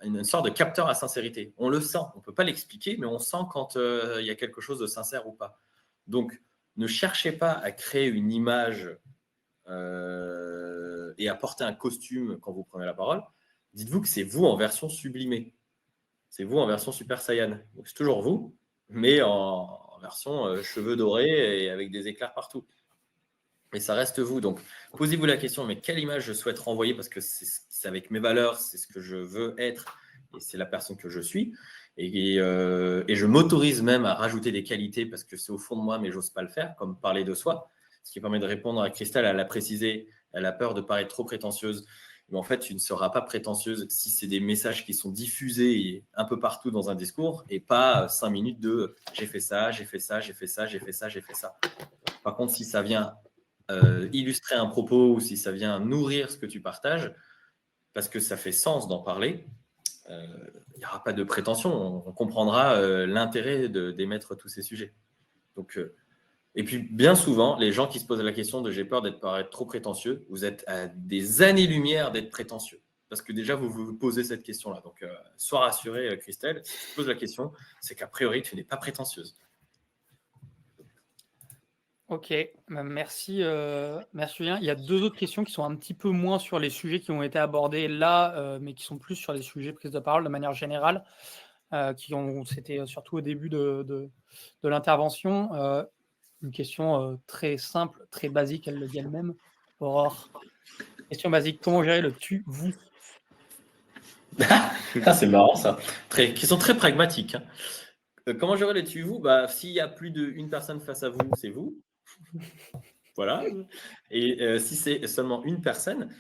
une sorte de capteur à sincérité. On le sent, on ne peut pas l'expliquer, mais on sent quand il y a quelque chose de sincère ou pas. Donc, ne cherchez pas à créer une image et à porter un costume quand vous prenez la parole. Dites-vous que c'est vous en version sublimée. C'est vous en version Super Saiyan. Donc, c'est toujours vous, mais en version cheveux dorés et avec des éclairs partout. Et ça reste vous. Donc, posez-vous la question, mais quelle image je souhaite renvoyer, parce que c'est avec mes valeurs, c'est ce que je veux être et c'est la personne que je suis. Et je m'autorise même à rajouter des qualités parce que c'est au fond de moi, mais j'ose pas le faire, comme parler de soi. Ce qui permet de répondre à Christelle, elle l'a précisé, elle a peur de paraître trop prétentieuse. Mais en fait, tu ne seras pas prétentieuse si c'est des messages qui sont diffusés un peu partout dans un discours et pas 5 minutes de j'ai fait ça, j'ai fait ça, j'ai fait ça, j'ai fait ça, j'ai fait ça. Par contre, si ça vient illustrer un propos ou si ça vient nourrir ce que tu partages, parce que ça fait sens d'en parler, il n'y aura pas de prétention. On comprendra l'intérêt d'émettre tous ces sujets. Donc, et puis, bien souvent, les gens qui se posent la question de j'ai peur d'être paraître trop prétentieux, vous êtes à des années-lumière d'être prétentieux. Parce que déjà, vous vous posez cette question-là. Donc, sois rassurée, Christelle, si tu te poses la question, c'est qu'a priori, tu n'es pas prétentieuse. Ok, merci, merci Julien. Il y a deux autres questions qui sont un petit peu moins sur les sujets qui ont été abordés là, mais qui sont plus sur les sujets prise de parole de manière générale, c'était surtout au début de l'intervention. Une question très simple, très basique, elle le dit elle-même. Aurore, question basique, comment gérer le tu, vous? C'est marrant ça. Qui sont très pragmatiques. Hein. Comment gérer les tu-vous? S'il y a plus d'une personne face à vous, c'est vous. Voilà. Et si c'est seulement une personne,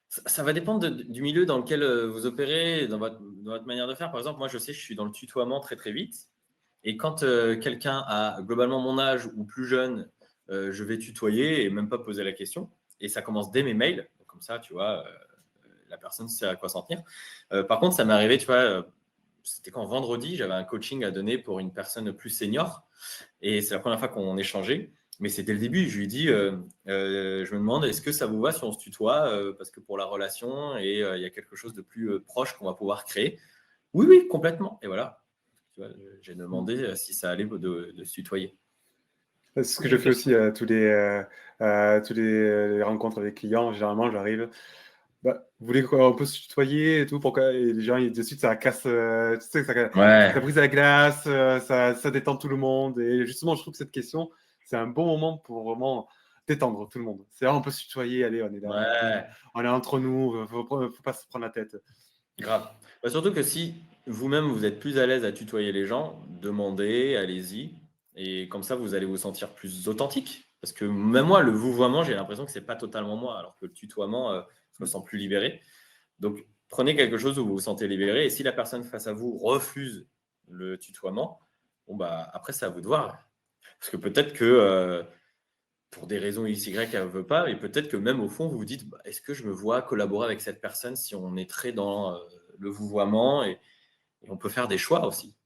ça va dépendre du milieu dans lequel vous opérez, dans votre manière de faire. Par exemple, moi, je sais, je suis dans le tutoiement très, très vite. Et quand quelqu'un a globalement mon âge ou plus jeune, je vais tutoyer et même pas poser la question. Et ça commence dès mes mails. Donc, comme ça, tu vois, la personne sait à quoi s'en tenir. Par contre, ça m'est arrivé, tu vois, c'était quand vendredi, j'avais un coaching à donner pour une personne plus senior. Et c'est la première fois qu'on échangeait. Mais c'était le début. Je lui ai dit, je me demande, est-ce que ça vous va si on se tutoie parce que pour la relation, et il y a quelque chose de plus proche qu'on va pouvoir créer. Oui, oui, complètement. Et voilà. Tu vois, j'ai demandé si ça allait de se tutoyer. C'est ce que je fais aussi à tous les rencontres avec clients. Généralement, j'arrive. Vous voulez qu'on peut se tutoyer et tout, pourquoi? Et les gens, de suite, ça casse, tu sais, ça brise la glace, ça détend tout le monde. Et justement, je trouve que cette question, c'est un bon moment pour vraiment détendre tout le monde. C'est là, on peut se tutoyer, allez, on est là, on est entre nous, faut pas se prendre la tête. Grave. Surtout que si vous-même, vous êtes plus à l'aise à tutoyer les gens, demandez, allez-y. Et comme ça, vous allez vous sentir plus authentique. Parce que même moi, le vouvoiement, j'ai l'impression que ce n'est pas totalement moi, alors que le tutoiement, je me sens plus libéré. Donc, prenez quelque chose où vous vous sentez libéré. Et si la personne face à vous refuse le tutoiement, après, c'est à vous de voir. Parce que peut-être que pour des raisons XY, elle ne veut pas. Et peut-être que même au fond, vous vous dites, est-ce que je me vois collaborer avec cette personne si on est très dans le vouvoiement et on peut faire des choix aussi.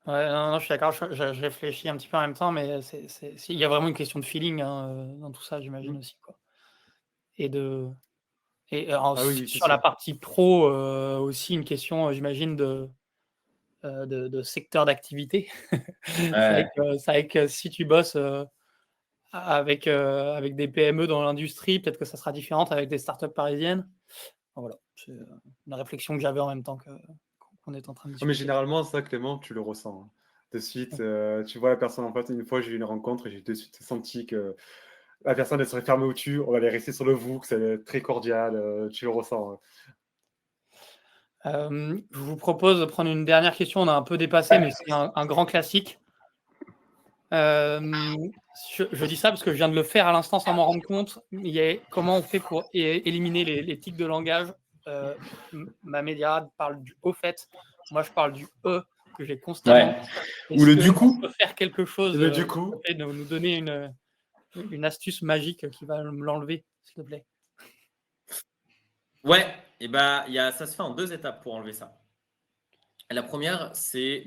Ouais, non, je suis d'accord, je réfléchis un petit peu en même temps, mais il y a vraiment une question de feeling dans tout ça, j'imagine aussi. Quoi. Sur la partie pro, aussi une question, j'imagine, de secteur d'activité. C'est vrai que si tu bosses avec des PME dans l'industrie, peut-être que ça sera différent avec des startups parisiennes. Voilà, c'est une réflexion que j'avais en même temps qu'on est en train de Non, mais discuter. généralement, ça, Clément, tu le ressens. Hein. De suite, tu vois la personne en face. Une fois, j'ai eu une rencontre et j'ai de suite senti que la personne, elle serait fermée au dessus. On allait rester sur le vous, que c'est très cordial. Tu le ressens. Je vous propose de prendre une dernière question. On a un peu dépassé, mais c'est un grand classique. Je dis ça parce que je viens de le faire à l'instant sans m'en rendre compte. Comment on fait pour éliminer les tics de langage. Ma médiarade parle du au fait. Moi, je parle du e que j'ai constamment. Ouais. Ou le du coup. On peut faire quelque chose Le du coup. et nous donner une astuce magique qui va me l'enlever, s'il te plaît. Ouais, et ben, ça se fait en 2 étapes pour enlever ça. La première, c'est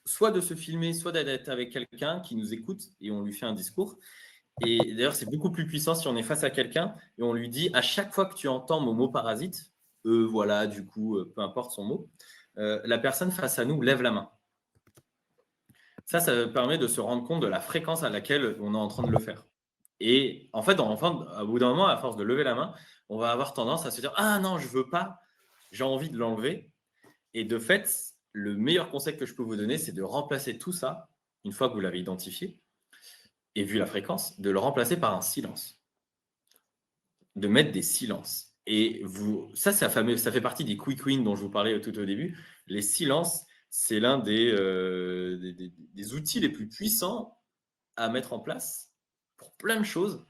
soit de se filmer, soit d'être avec quelqu'un qui nous écoute et on lui fait un discours. Et d'ailleurs, c'est beaucoup plus puissant si on est face à quelqu'un et on lui dit à chaque fois que tu entends mon mot parasite, voilà, du coup, peu importe son mot, la personne face à nous lève la main. Ça permet de se rendre compte de la fréquence à laquelle on est en train de le faire. Et en fait, au bout d'un moment, à force de lever la main, on va avoir tendance à se dire « Ah non, je veux pas, j'ai envie de l'enlever ». Et de fait, le meilleur conseil que je peux vous donner, c'est de remplacer tout ça, une fois que vous l'avez identifié et vu la fréquence, de le remplacer par un silence. De mettre des silences. Et ça fait partie des quick wins dont je vous parlais tout au début. Les silences, c'est l'un des outils les plus puissants à mettre en place pour plein de choses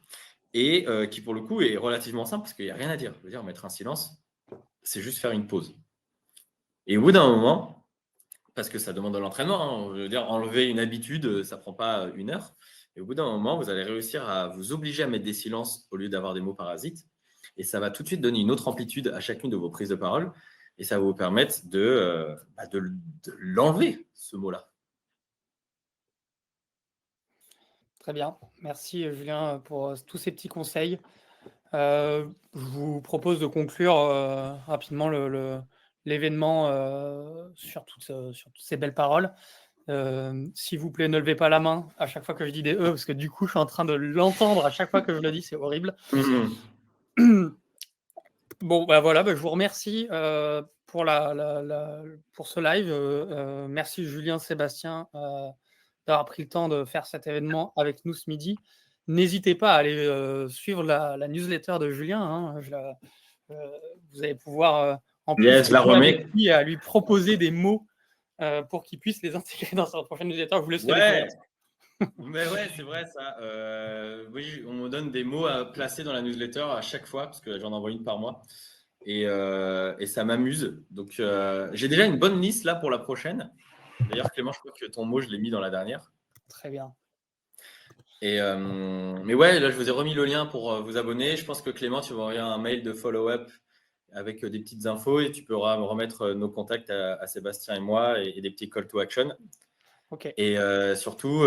et qui, pour le coup, est relativement simple parce qu'il n'y a rien à dire. Je veux dire, mettre un silence, c'est juste faire une pause. Et au bout d'un moment, parce que ça demande de l'entraînement, hein, je veux dire, enlever une habitude, ça ne prend pas 1 heure. Et au bout d'un moment, vous allez réussir à vous obliger à mettre des silences au lieu d'avoir des mots parasites. Et ça va tout de suite donner une autre amplitude à chacune de vos prises de parole. Et ça va vous permettre de l'enlever, ce mot-là. Très bien. Merci, Julien, pour tous ces petits conseils. Je vous propose de conclure rapidement l'événement sur toutes ces belles paroles. S'il vous plaît, ne levez pas la main à chaque fois que je dis des E, parce que du coup, je suis en train de l'entendre à chaque fois que je le dis, c'est horrible. Bon, bah voilà, je vous remercie pour ce live. Merci Julien, Sébastien, d'avoir pris le temps de faire cet événement avec nous ce midi. N'hésitez pas à aller suivre la newsletter de Julien. Hein. Vous allez pouvoir en plus Yes, la remets. avec lui, à lui proposer des mots pour qu'il puisse les intégrer dans sa prochaine newsletter. Je vous laisse le découvrir. Mais ouais, c'est vrai ça. Oui, on me donne des mots à placer dans la newsletter à chaque fois, parce que j'en envoie une par mois. Et ça m'amuse. Donc, j'ai déjà une bonne liste là pour la prochaine. D'ailleurs, Clément, je crois que ton mot, je l'ai mis dans la dernière. Très bien. Mais ouais, là, je vous ai remis le lien pour vous abonner. Je pense que Clément, tu vas envoyer un mail de follow-up avec des petites infos et tu pourras me remettre nos contacts à Sébastien et moi et des petits call to action. Ok. Et surtout,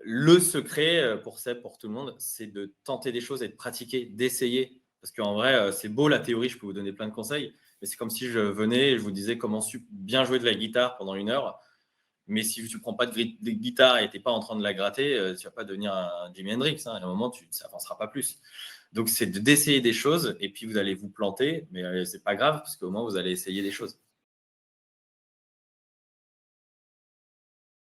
le secret pour Seb, pour tout le monde, c'est de tenter des choses et de pratiquer, d'essayer. Parce qu'en vrai, c'est beau la théorie, je peux vous donner plein de conseils, mais c'est comme si je venais et je vous disais comment bien jouer de la guitare pendant 1 heure. Mais si tu ne prends pas de guitare et tu n'es pas en train de la gratter, tu ne vas pas devenir un Jimi Hendrix. Hein. À un moment, ça n'avancera pas plus. Donc, c'est d'essayer des choses et puis vous allez vous planter, mais ce n'est pas grave parce qu'au moins, vous allez essayer des choses.